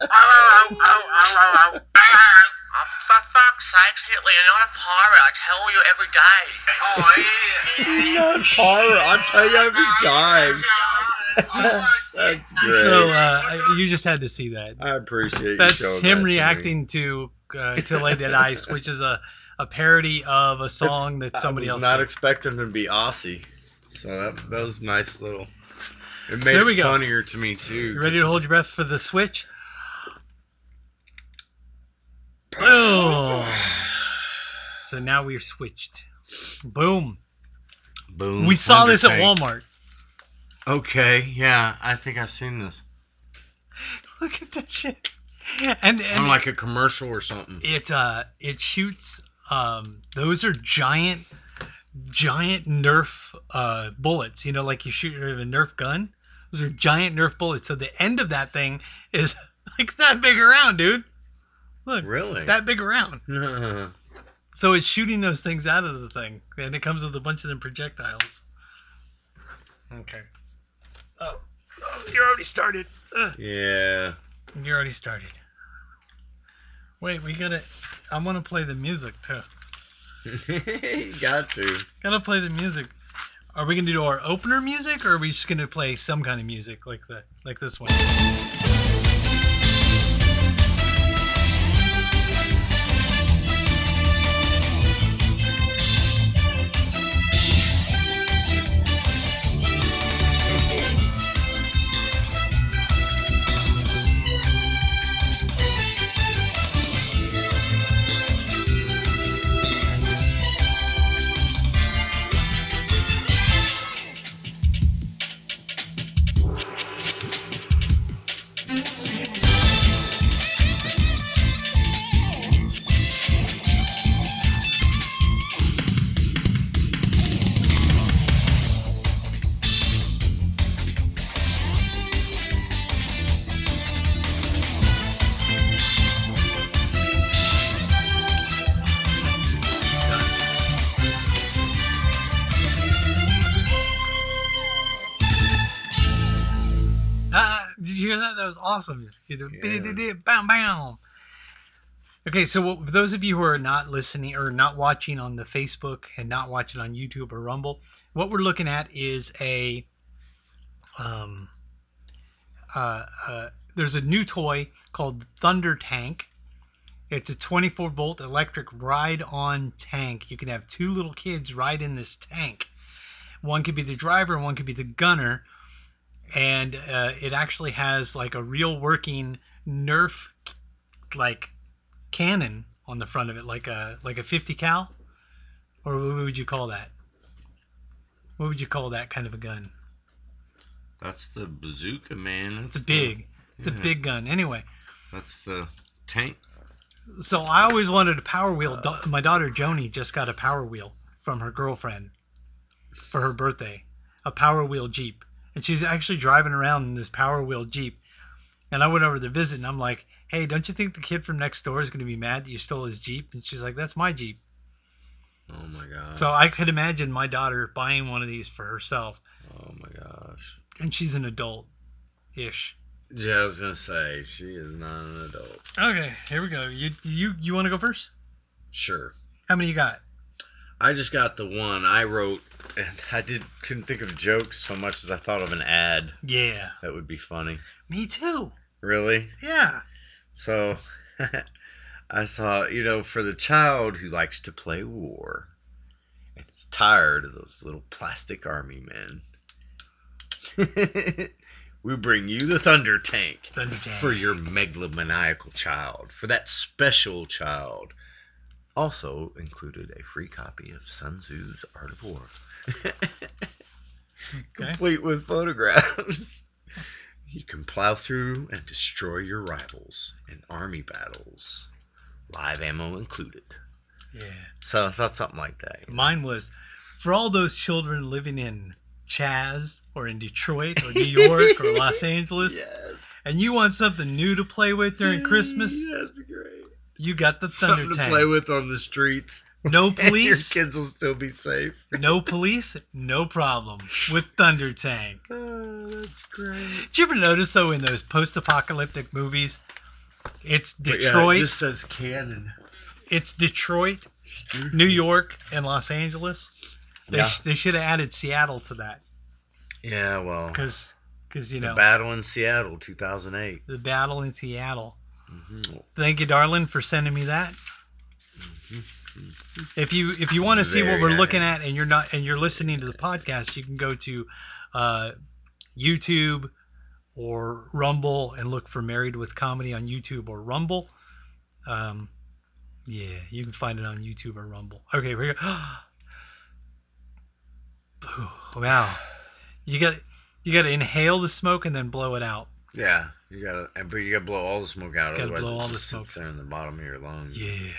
Oh, for fuck's sakes, Hitler, you're not a pirate. I tell you every day. Oh, yeah. You're not a pirate. I'll tell you every time. That's great. So you just had to see that. I appreciate you That's showing him that to me. reacting to "Till I Did Ice," which is a parody of a song that somebody I else was not did. expecting him to be Aussie, so that was nice little. It made There we it go. funnier to me too. You ready to hold your breath for the switch? Oh. So now we're switched. Boom. Boom. We saw this at Undertake. Walmart. Okay, yeah, I think I've seen this. Look at that shit. And On like a commercial or something. it shoots those are giant Nerf bullets. You know, like you shoot a Nerf gun. Those are giant Nerf bullets. So the end of that thing is Like that big around, dude. Look, Really? that big around. Yeah. So it's shooting those things out of the thing, and it comes with a bunch of them projectiles. Okay. Oh, you already started. Yeah. You already started. Wait, we gotta. I want to play the music too. You got to. Gotta play the music. Are we gonna do our opener music, or are we just gonna play some kind of music like this one? Did you hear that? That was awesome. You do bam bam. Okay, so for those of you who are not listening or not watching on the Facebook and not watching on YouTube or Rumble, what we're looking at is a there's a new toy called Thunder Tank. It's a 24-volt electric ride-on tank. You can have two little kids ride in this tank. One could be the driver and one could be the gunner. And it actually has like a real working Nerf like cannon on the front of it, like a 50 cal, or what would you call that? What would you call that kind of a gun? That's the bazooka, man. It's a big gun. Anyway, that's the tank. So I always wanted a Power Wheel. My daughter Joni just got a Power Wheel from her girlfriend for her birthday, a Power Wheel Jeep. And she's actually driving around in this Power Wheel Jeep. And I went over to visit, and I'm like, hey, don't you think the kid from next door is going to be mad that you stole his Jeep? And she's like, that's my Jeep. Oh, my gosh. So I could imagine my daughter buying one of these for herself. Oh, my gosh. And she's an adult-ish. Yeah, I was going to say, she is not an adult. Okay, here we go. You want to go first? Sure. How many you got? I just got the one I wrote, and I couldn't think of jokes so much as I thought of an ad. Yeah. That would be funny. Me too. Really? Yeah. So, I thought, for the child who likes to play war and is tired of those little plastic army men, we bring you the Thunder Tank. Thunder Tank. For your megalomaniacal child, for that special child. Also included a free copy of Sun Tzu's Art of War. Okay. Complete with photographs. You can plow through and destroy your rivals in army battles. Live ammo included. Yeah. So I thought something like that. Mine was, for all those children living in Chaz or in Detroit or New York or Los Angeles, Yes. and you want something new to play with during Christmas, That's great. you got the Thunder Something Tank. to play with on the streets. No And your police, kids will still be safe. no police, no problem with Thunder Tank. Oh, that's great. Did you ever notice though in those post-apocalyptic movies, it's But Detroit, yeah, it just says cannon. it's Detroit, New York, and Los Angeles. They should have added Seattle to that Yeah, well, because the battle in Seattle, 2008. the battle in Seattle. Mm-hmm. Thank you, darling, for sending me that. Mm-hmm. If you want to see what Very we're looking at nice. and you're listening to the podcast, you can go to YouTube or Rumble and look for Married with Comedy on YouTube or Rumble. Yeah, you can find it on YouTube or Rumble. Okay, here we go. Wow, you got to inhale the smoke and then blow it out. Yeah, but you gotta blow all the smoke out. Gotta Otherwise, blow it all the just smoke. sits there in the bottom of your lungs. Yeah.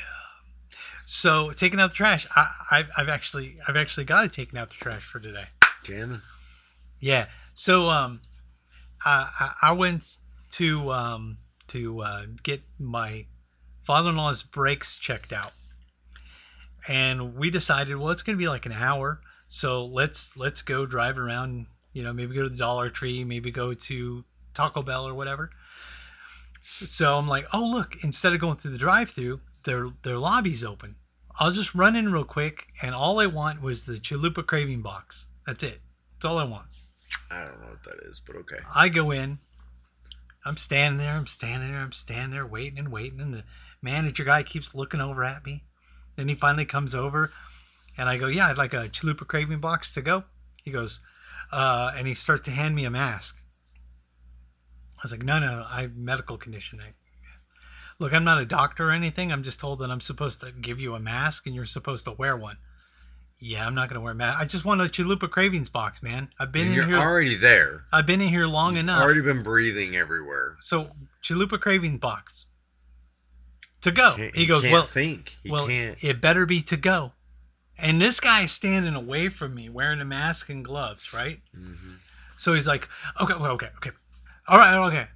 So taking out the trash, I've actually got it taken out the trash for today. Jamming. Yeah. So I went to to get my father-in-law's brakes checked out. And we decided, well, it's going to be like an hour, so let's go drive around, maybe go to the Dollar Tree, maybe go to Taco Bell or whatever. So I'm like, oh, look, instead of going through the drive-thru, their lobby's open. I'll just run in real quick, and all I want was the Chalupa Craving Box. That's it. That's all I want. I don't know what that is, but okay. I go in. I'm standing there, waiting, and the manager guy keeps looking over at me. Then he finally comes over, and I go, yeah, I'd like a Chalupa Craving Box to go. He goes, and he starts to hand me a mask. I was like, no, I have medical condition. Look, I'm not a doctor or anything. I'm just told that I'm supposed to give you a mask, and you're supposed to wear one. Yeah, I'm not going to wear a mask. I just want a Chalupa Cravings Box, man. I've been in here. You're already there. I've been in here long enough. Already been breathing everywhere. So, Chalupa Cravings Box. To go. He goes, can't think. Can't. It better be to go. And this guy is standing away from me wearing a mask and gloves, right? Mm-hmm. So he's like, okay. All right, okay.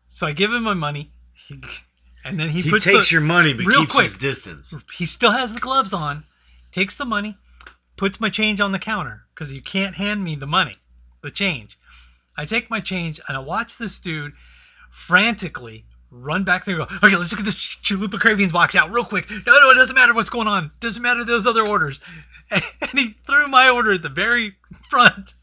So I give him my money. And then he takes your money but real keeps quick, his distance. He still has the gloves on, takes the money, puts my change on the counter because you can't hand me the money, the change. I take my change and I watch this dude frantically run back there and go, okay, let's look at this Chalupa Cravings Box out real quick. No, it doesn't matter what's going on. It doesn't matter those other orders. And he threw my order at the very front.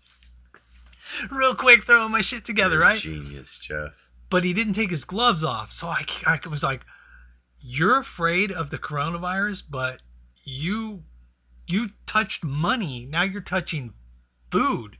Real quick, throwing my shit together, right? Genius, Jeff. But he didn't take his gloves off. So I was like, you're afraid of the coronavirus, but you touched money. Now you're touching food.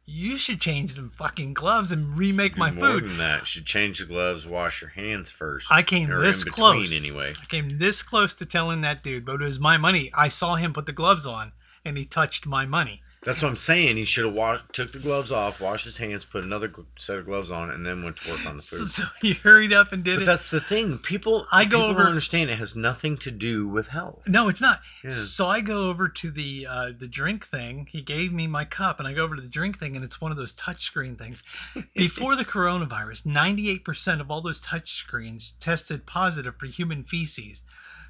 You should change them fucking gloves and remake my more food. Than that, should change the gloves, wash your hands first. I came this close. Anyway. I came this close to telling that dude, but it was my money. I saw him put the gloves on, and he touched my money. That's what I'm saying. He should have took the gloves off, washed his hands, put another set of gloves on, and then went to work on the food. So he hurried up and did it. But that's the thing. People don't understand it has nothing to do with health. No, it's not. Yeah. So I go over to the drink thing. He gave me my cup, and I go over to the drink thing, and it's one of those touchscreen things. Before the coronavirus, 98% of all those touchscreens tested positive for human feces.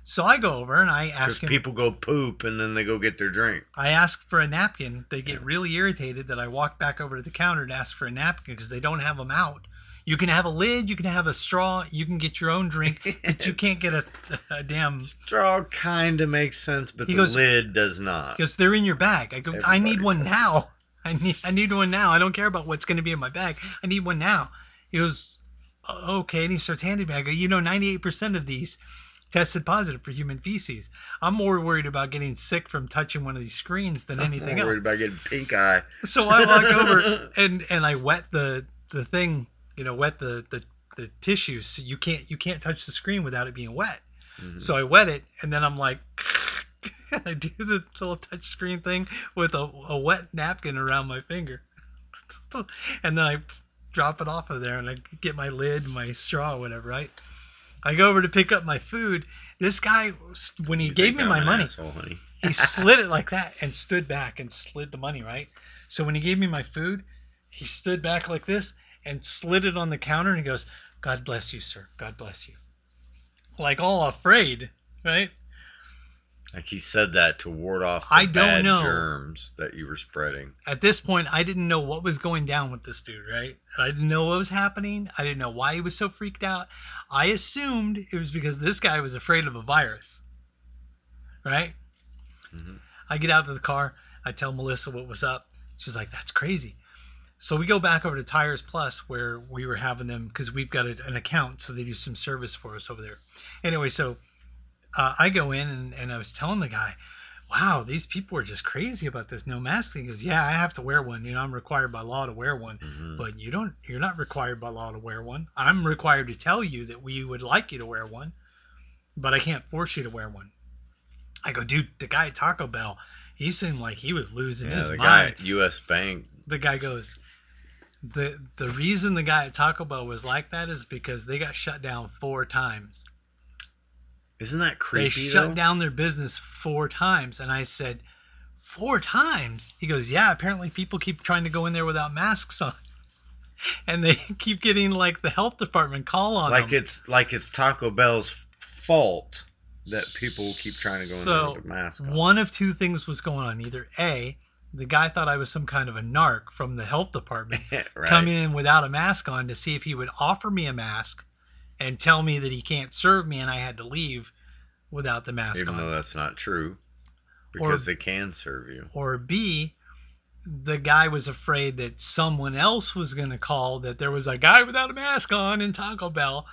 So I go over and I ask him. Because people go poop and then they go get their drink. I ask for a napkin. They get really irritated that I walk back over to the counter to ask for a napkin because they don't have them out. You can have a lid, you can have a straw, you can get your own drink, but you can't get a damn... Straw kind of makes sense, but the lid does not. Because they're in your bag. I go, I need one now. I need one now. I don't care about what's going to be in my bag. I need one now. He goes, okay, and he starts handing me. I go, 98% of these tested positive for human feces. I'm more worried about getting sick from touching one of these screens than anything else. I'm worried about getting pink eye. So I walk over and I wet the thing, wet the tissues. So you can't touch the screen without it being wet. Mm-hmm. So I wet it, and then I'm like, I do the little touch screen thing with a wet napkin around my finger. And then I drop it off of there, and I get my lid, my straw, whatever, right? I go over to pick up my food. This guy, when he gave me my money, he slid it like that and stood back and slid the money, right? So when he gave me my food, he stood back like this and slid it on the counter, and he goes, God bless you, sir. God bless you. Like all afraid, right? Like he said that to ward off the bad germs that you were spreading. At this point, I didn't know what was going down with this dude, right? I didn't know what was happening. I didn't know why he was so freaked out. I assumed it was because this guy was afraid of a virus, right? Mm-hmm. I get out to the car. I tell Melissa what was up. She's like, that's crazy. So we go back over to Tires Plus where we were having them because we've got an account, so they do some service for us over there. Anyway, so I go in and I was telling the guy, wow, these people are just crazy about this no mask thing. He goes, yeah, I have to wear one. I'm required by law to wear one. Mm-hmm. But you're not required by law to wear one. I'm required to tell you that we would like you to wear one, but I can't force you to wear one. I go, dude, the guy at Taco Bell, he seemed like he was losing his mind. Guy at U.S. Bank. The guy goes, the reason the guy at Taco Bell was like that is because they got shut down 4 times. Isn't that creepy? They shut down their business 4 times. And I said, 4 times? He goes, yeah, apparently people keep trying to go in there without masks on. and they keep getting like the health department call on them. It's Taco Bell's fault that people keep trying to go in there with a mask on. One of two things was going on. Either A, the guy thought I was some kind of a narc from the health department Right. coming in without a mask on to see if he would offer me a mask and tell me that he can't serve me and I had to leave without the mask Even on. though that's not true, because they can serve you. Or B, the guy was afraid that someone else was going to call that there was a guy without a mask on in Taco Bell.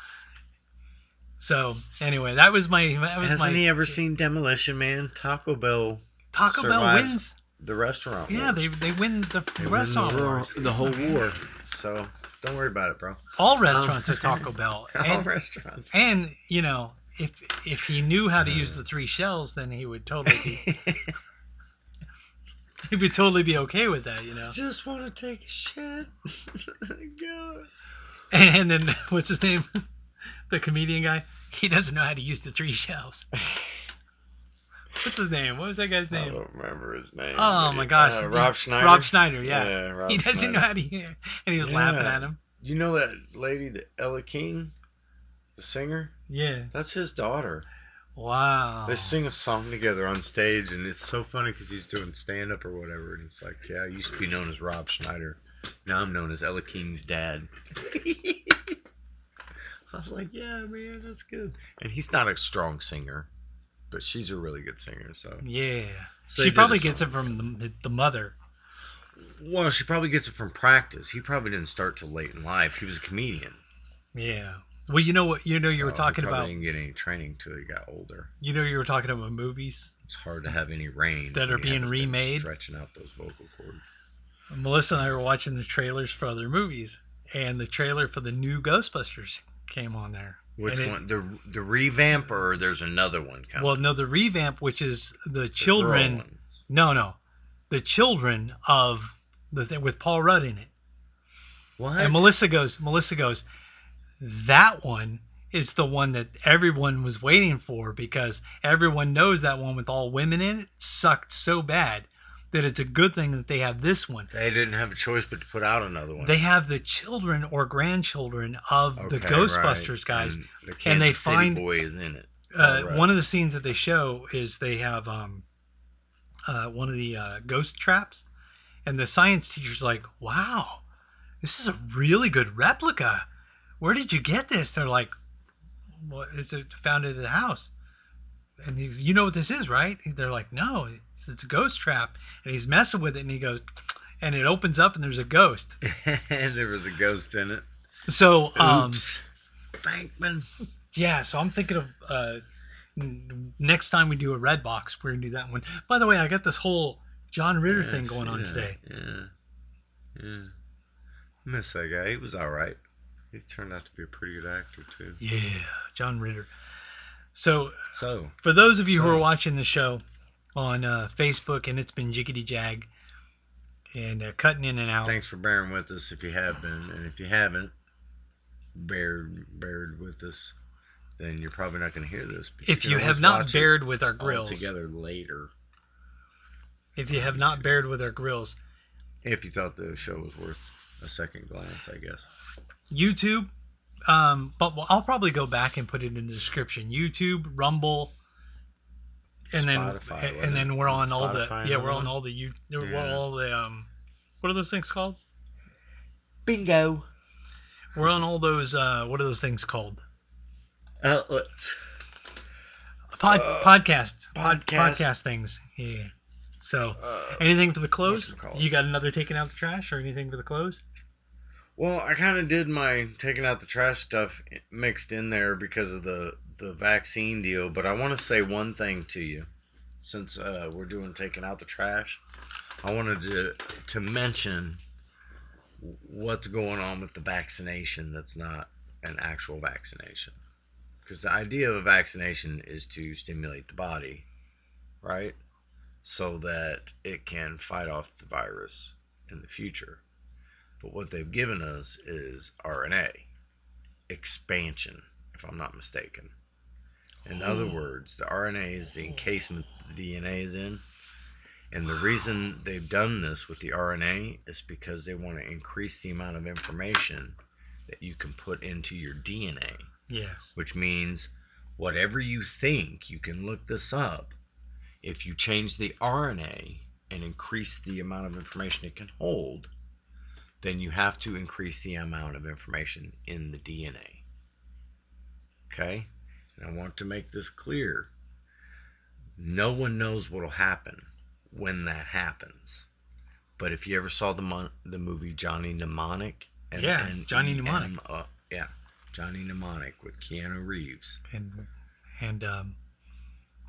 So anyway, Hasn't he ever seen Demolition Man? Taco Bell wins. The restaurant wars. Yeah, they win the restaurant wars. The whole war. So don't worry about it, bro. All restaurants are Taco Bell. All restaurants. And you know, if he knew how to use the 3 shells, then he would totally be okay with that, you know. I just want to take a shit. Go. And then what's his name? The comedian guy. He doesn't know how to use the 3 shells. What's his name? What was that guy's name? I don't remember his name. Oh my gosh. Rob Schneider? Rob Schneider, yeah. Rob he doesn't Schneider. know how to hear. And he was laughing at him. You know that lady, the Ella King? The singer? Yeah. That's his daughter. Wow. They sing a song together on stage, and it's so funny because he's doing stand-up or whatever, and it's like, yeah, I used to be known as Rob Schneider. Now I'm known as Ella King's dad. I was like, yeah, man, that's good. And he's not a strong singer, but she's a really good singer. So yeah, so she probably gets it from the mother. Well, she probably gets it from practice. He probably didn't start till late in life. He was a comedian. Yeah. Well, you know what? You were talking he about. Didn't get any training till he got older. You know, you were talking about movies. It's hard to have any range that are being remade. Stretching out those vocal cords. Melissa and I were watching the trailers for other movies, and the trailer for the new Ghostbusters came on there. Which one? The revamp, or there's another one coming? Well, no, the revamp, which is the children. No, the children of the thing with Paul Rudd in it. What? And Melissa goes, that one is the one that everyone was waiting for because everyone knows that one with all women in it sucked so bad that it's a good thing that they have this one. They didn't have a choice but to put out another one. They have the children or grandchildren of the Ghostbusters guys, and they find boy is in it. One of the scenes that they show is they have one of the ghost traps, and the science teacher's like, "Wow, this is a really good replica. Where did you get this?" They're like, "What is it? Found it at the house." And he's, "You know what this is, right?" They're like, "No, it's a ghost trap." And he's messing with it, and he goes, and it opens up, and there's a ghost. And there was a ghost in it. So, oops, Bankman. Yeah. So I'm thinking of next time we do a red box, we're gonna do that one. By the way, I got this whole John Ritter thing going on today. Yeah. Miss that guy. He was all right. He's turned out to be a pretty good actor too. Yeah, John Ritter. So for those of you who are watching the show on Facebook, and it's been Jiggity Jag and cutting in and out. Thanks for bearing with us if you have been, and if you haven't bared with us, then you're probably not going to hear this. If you have not bared with our grills together later. If you have not bared with our grills. If you thought the show was worth a second glance, I guess. YouTube, but I'll probably go back and put it in the description. YouTube, Rumble, and Spotify, then we're on all the we're on all the what are those things called? Bingo. We're on all those what are those things called? Outlets. Podcast things. Yeah. So, anything for the close? You got another taking out the trash or anything for the close? Well, I kind of did my taking out the trash stuff mixed in there because of the vaccine deal, but I want to say one thing to you. Since we're doing taking out the trash, I wanted to mention what's going on with the vaccination that's not an actual vaccination. Because the idea of a vaccination is to stimulate the body, right? So that it can fight off the virus in the future. But what they've given us is RNA expansion, if I'm not mistaken. In other words, the RNA is the encasement the DNA is in, And the reason they've done this with the RNA is because they want to increase the amount of information that you can put into your DNA. Yes. Which means whatever you think, you can look this up. If you change the RNA and increase the amount of information it can hold, then you have to increase the amount of information in the DNA. Okay? And I want to make this clear. No one knows what will happen when that happens. But if you ever saw the movie Johnny Mnemonic, Johnny Mnemonic. Johnny Mnemonic with Keanu Reeves and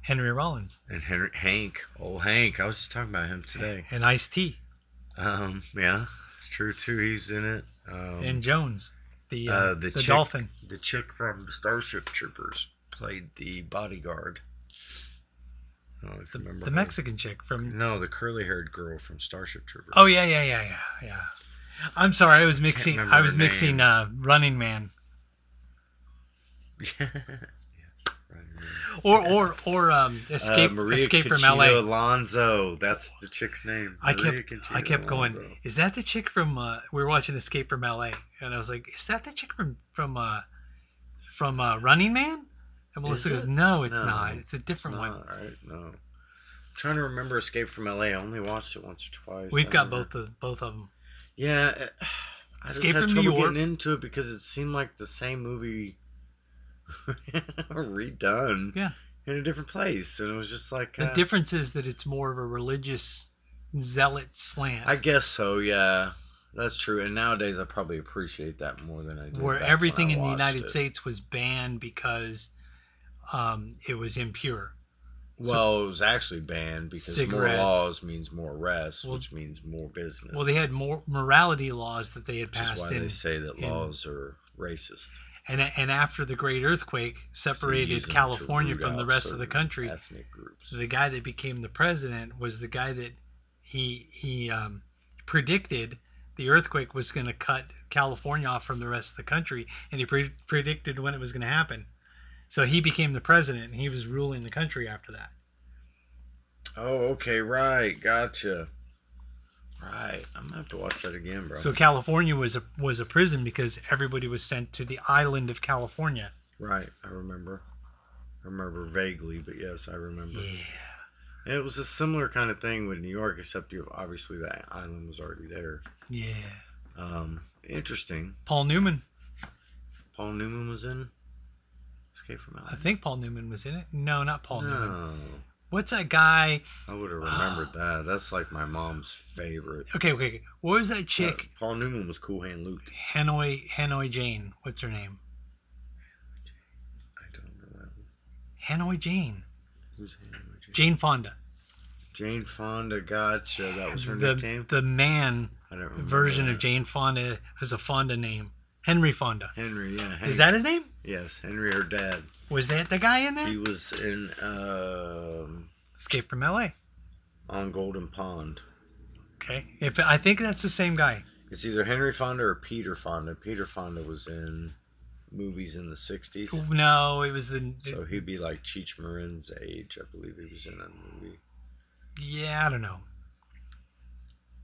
Henry Rollins and Hank. I was just talking about him today. And Ice-T. Yeah, it's true too. He's in it. And Jones, the chick, dolphin. The chick from Starship Troopers played the bodyguard. I don't know if you remember the her. Mexican chick from... No, the curly-haired girl from Starship Troopers. Oh yeah. I'm sorry, I was mixing Running Man. Yes, Or Escape from LA. Alonso. That's the chick's name. I kept going. Is that the chick from? We were watching Escape from LA, and I was like, "Is that the chick from Running Man?" And Melissa goes, "No, it's not. It's a different one." Right? No. I'm trying to remember Escape from LA. I only watched it once or twice. We've got both of them. Yeah, I Escape just had from trouble New York. getting into it because it seemed like the same movie redone. Yeah. In a different place, and it was just like the difference is that it's more of a religious zealot slant. I guess so. Yeah, that's true. And nowadays, I probably appreciate that more than I did. Where everything in the United States was banned because it was impure. Well, it was actually banned because cigarettes. More laws means more arrests, which means more business. Well, they had more morality laws that they had passed. Which is why they say that laws are racist. And after the Great Earthquake separated California from the rest of the country, ethnic groups. The guy that became the president was the guy that he predicted the earthquake was going to cut California off from the rest of the country, and he predicted when it was going to happen. So he became the president, and he was ruling the country after that. Oh, okay, right, gotcha. Right, I'm gonna have to watch that again, bro. So California was a prison because everybody was sent to the island of California. Right, I remember vaguely, but yes, I remember. Yeah. It was a similar kind of thing with New York, except obviously that island was already there. Yeah. Interesting. Paul Newman was in Escape from LA. I think Paul Newman was in it. No, not Paul Newman. No. What's that guy? I would have remembered that. That's like my mom's favorite. Okay. What was that chick? Paul Newman was Cool Hand Luke. Hanoi Jane. What's her name? I don't know that one. Hanoi Jane. Who's Hanoi Jane? Jane Fonda. Jane Fonda, gotcha. That was her nickname? The man version of Jane Fonda has a Fonda name. Henry Fonda. Henry, yeah. Is that his name? Yes, Henry, her dad. Was that the guy in there? He was in Escape from LA. On Golden Pond. Okay. I think that's the same guy. It's either Henry Fonda or Peter Fonda. Peter Fonda was in movies in the 60s. No, it was So he'd be like Cheech Marin's age. I believe he was in that movie. Yeah, I don't know.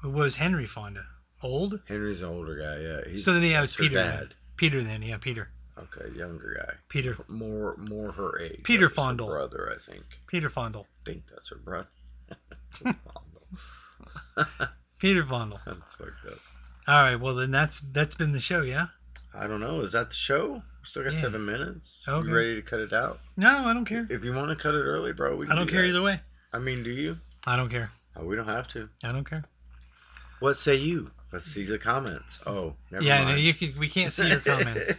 Who was Henry Fonda? Old? Henry's an older guy, yeah. So then he has Peter. Dad. Peter then, yeah, Peter. Okay, younger guy. Peter. More her age. Peter Fondle. Her brother, I think. Peter Fondle. I think that's her brother. Peter Fondle. That's fucked up. All right, well then that's been the show, yeah? I don't know. Is that the show? We still got 7 minutes. Okay. You ready to cut it out? No, I don't care. If you want to cut it early, bro, we can I don't care either way. I mean, do you? I don't care. Oh, we don't have to. I don't care. What say you? Let's see the comments. Oh, never mind. Yeah, no, we can't see your comments.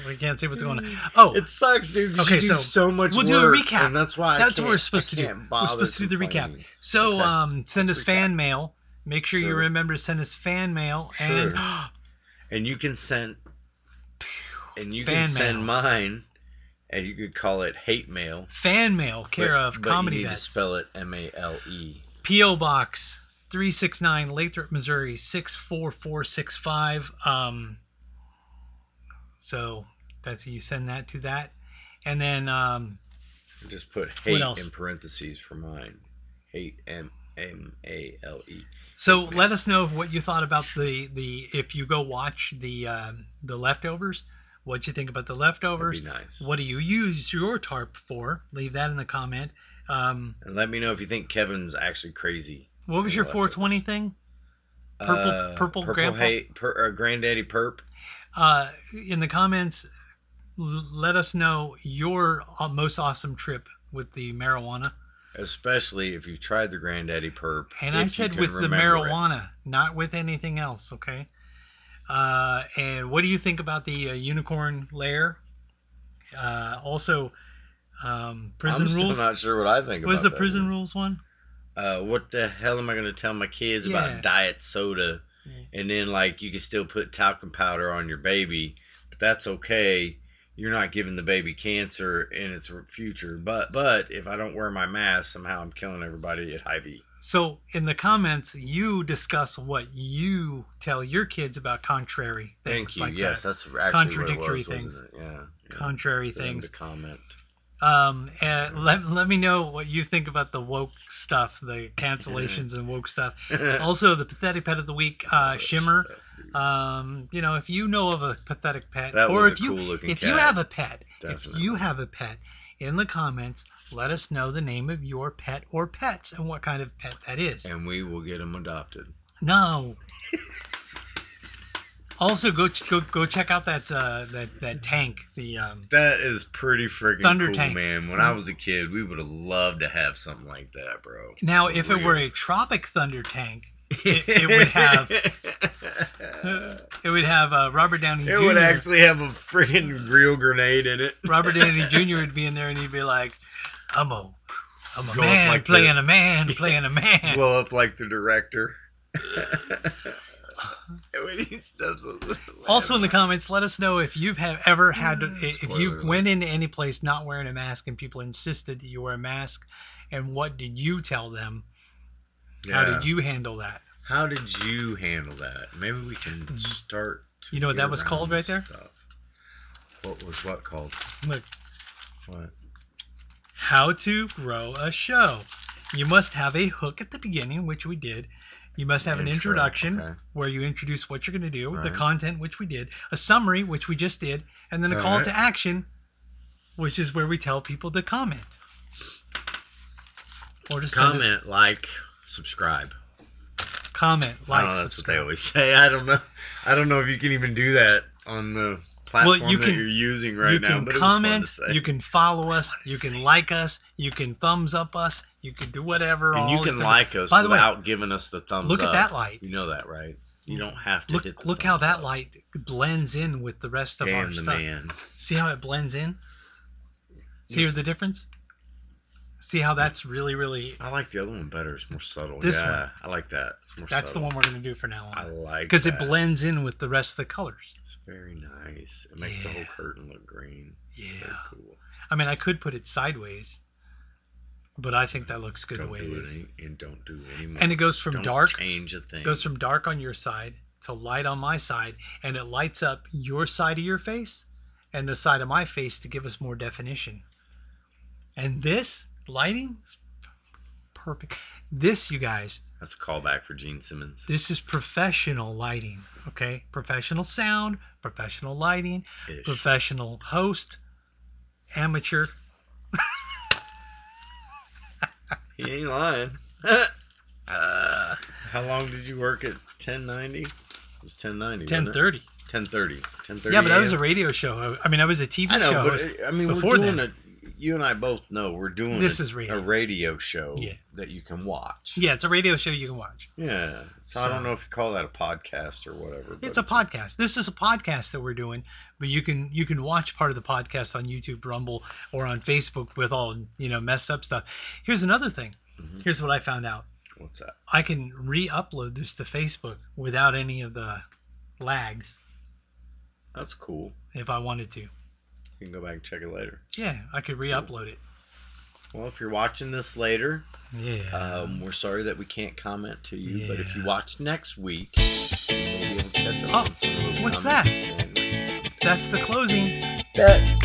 We can't see what's going on. Oh, it sucks, dude. Okay, you do so much we'll work, do a recap. And that's why what we're supposed to do. We're supposed to do the recap. So, send us fan mail. Make sure you remember to send us fan mail. Sure. And you can send. And you can send mine. And you could call it hate mail. Fan mail, care of Comedy you need Bets. to spell it M-A-L-E. P.O. Box 369, Lathrop, Missouri 64465. So that's you send that to that, and then just put hate in parentheses for mine. hate M-A-L-E. So Man. let us know what you thought about the if you go watch the leftovers. What you think about the leftovers? That'd be nice. What do you use your tarp for? Leave that in the comment. And let me know if you think Kevin's actually crazy. What was your 420 thing? Purple grandpa? Granddaddy Perp. In the comments, let us know your most awesome trip with the marijuana. Especially if you've tried the Granddaddy Perp. And I said with the marijuana, not with anything else, okay? And what do you think about the unicorn lair? Also, prison rules. I'm still not sure what I think about Was the that prison one. rules one? What the hell am I going to tell my kids about diet soda? And then, like, you can still put talcum powder on your baby, but that's okay. You're not giving the baby cancer in its future. But if I don't wear my mask, somehow I'm killing everybody at Hy-Vee. So in the comments, you discuss what you tell your kids about contrary things. Thank you. Like yes, that. that's actually Contradictory what it was, things. wasn't it? Yeah. Contrary For them things. to comment. And let me know what you think about the woke stuff, the cancellations and woke stuff. Also, the pathetic pet of the week, Shimmer. You know, if you know of a pathetic pet, That or was if a cool looking if cat. you have a pet, Definitely. if you have a pet, in the comments, let us know the name of your pet or pets and what kind of pet that is. And we will get them adopted. No. Also, go check out that tank. That is pretty freaking Thunder cool, tank. man. When I was a kid, we would have loved to have something like that, bro. Now, For if real. it were a tropic thunder tank, it would have Robert Downey Jr. It would actually have a freaking real grenade in it. Robert Downey Jr. would be in there, and he'd be like, "I'm a Go man up like playing a man playing a man." Blow up like the director. When he steps on the Also in the comments, let us know if you've ever had if Spoiler you alert. went into any place not wearing a mask and people insisted that you wear a mask, and what did you tell them? How did you handle that? How did you handle that? Maybe we can start. To You know what get that was around called right this there? Stuff. What was what called? Look, What? how to grow a show. You must have a hook at the beginning, which we did. You must have an Intro, introduction okay. where you introduce what you're going to do, the Right. content, which we did, a summary, which we just did, and then a call Alright. to action, which is where we tell people to comment. Or to send us Comment, like, subscribe. comment, I like, don't know, that's what they subscribe. always say. I don't know. I don't know if you can even do that on the platform you that can- you're using right You now. can But comment, it was fun to say. you can follow us, fun to you can say. like us, you can thumbs up us, you can do whatever. And all you these can different- like us By the way, without giving us the thumbs Look up. at that light. You know that, right? You don't have to hit the Look how thumbs that up. light blends in with the rest of our Damn the stuff. man. See how it blends in? See Just- the difference? See how that's really, really... I like the other one better. It's more subtle. This yeah, one. I like that. It's more That's the subtle. one we're going to do for now I on. like Because it that. blends in with the rest of the colors. It's very nice. It makes the whole Yeah. curtain look green. It's very Yeah. cool. I mean, I could put it sideways, but I think that looks good Don't the way do it is. and don't do it anymore. And it goes from Don't dark, change a thing. goes from dark on your side to light on my side, and it lights up your side of your face and the side of my face to give us more definition. And this lighting is perfect. This, you guys, That's a callback for Gene Simmons. this is professional lighting, okay? Professional sound, professional lighting, Ish. professional host, amateur. He ain't lying. How long did you work at 1090? It was 1090. 10:30. 10:30. 10:30. Yeah, but that was a radio show. I mean, I was a TV I know, show but host. I mean, we're before doing then. you and I both know we're doing This is a radio. radio show Yeah. that you can watch. Yeah, it's a radio show you can watch. Yeah. So I don't know if you call that a podcast or whatever. But It's a podcast. This is a podcast that we're doing, but you can watch part of the podcast on YouTube, Rumble, or on Facebook with all messed up stuff. Here's another thing. Mhm. Here's what I found out. What's that? I can re-upload this to Facebook without any of the lags That's cool. if I wanted to. You can go back and check it later. Yeah, I could re-upload it. Well, if you're watching this later, Yeah. we're sorry that we can't comment to you, but if you Yeah. watch next week, you'll be able to catch up Oh, on some of those what's comments that? and- That's the closing. That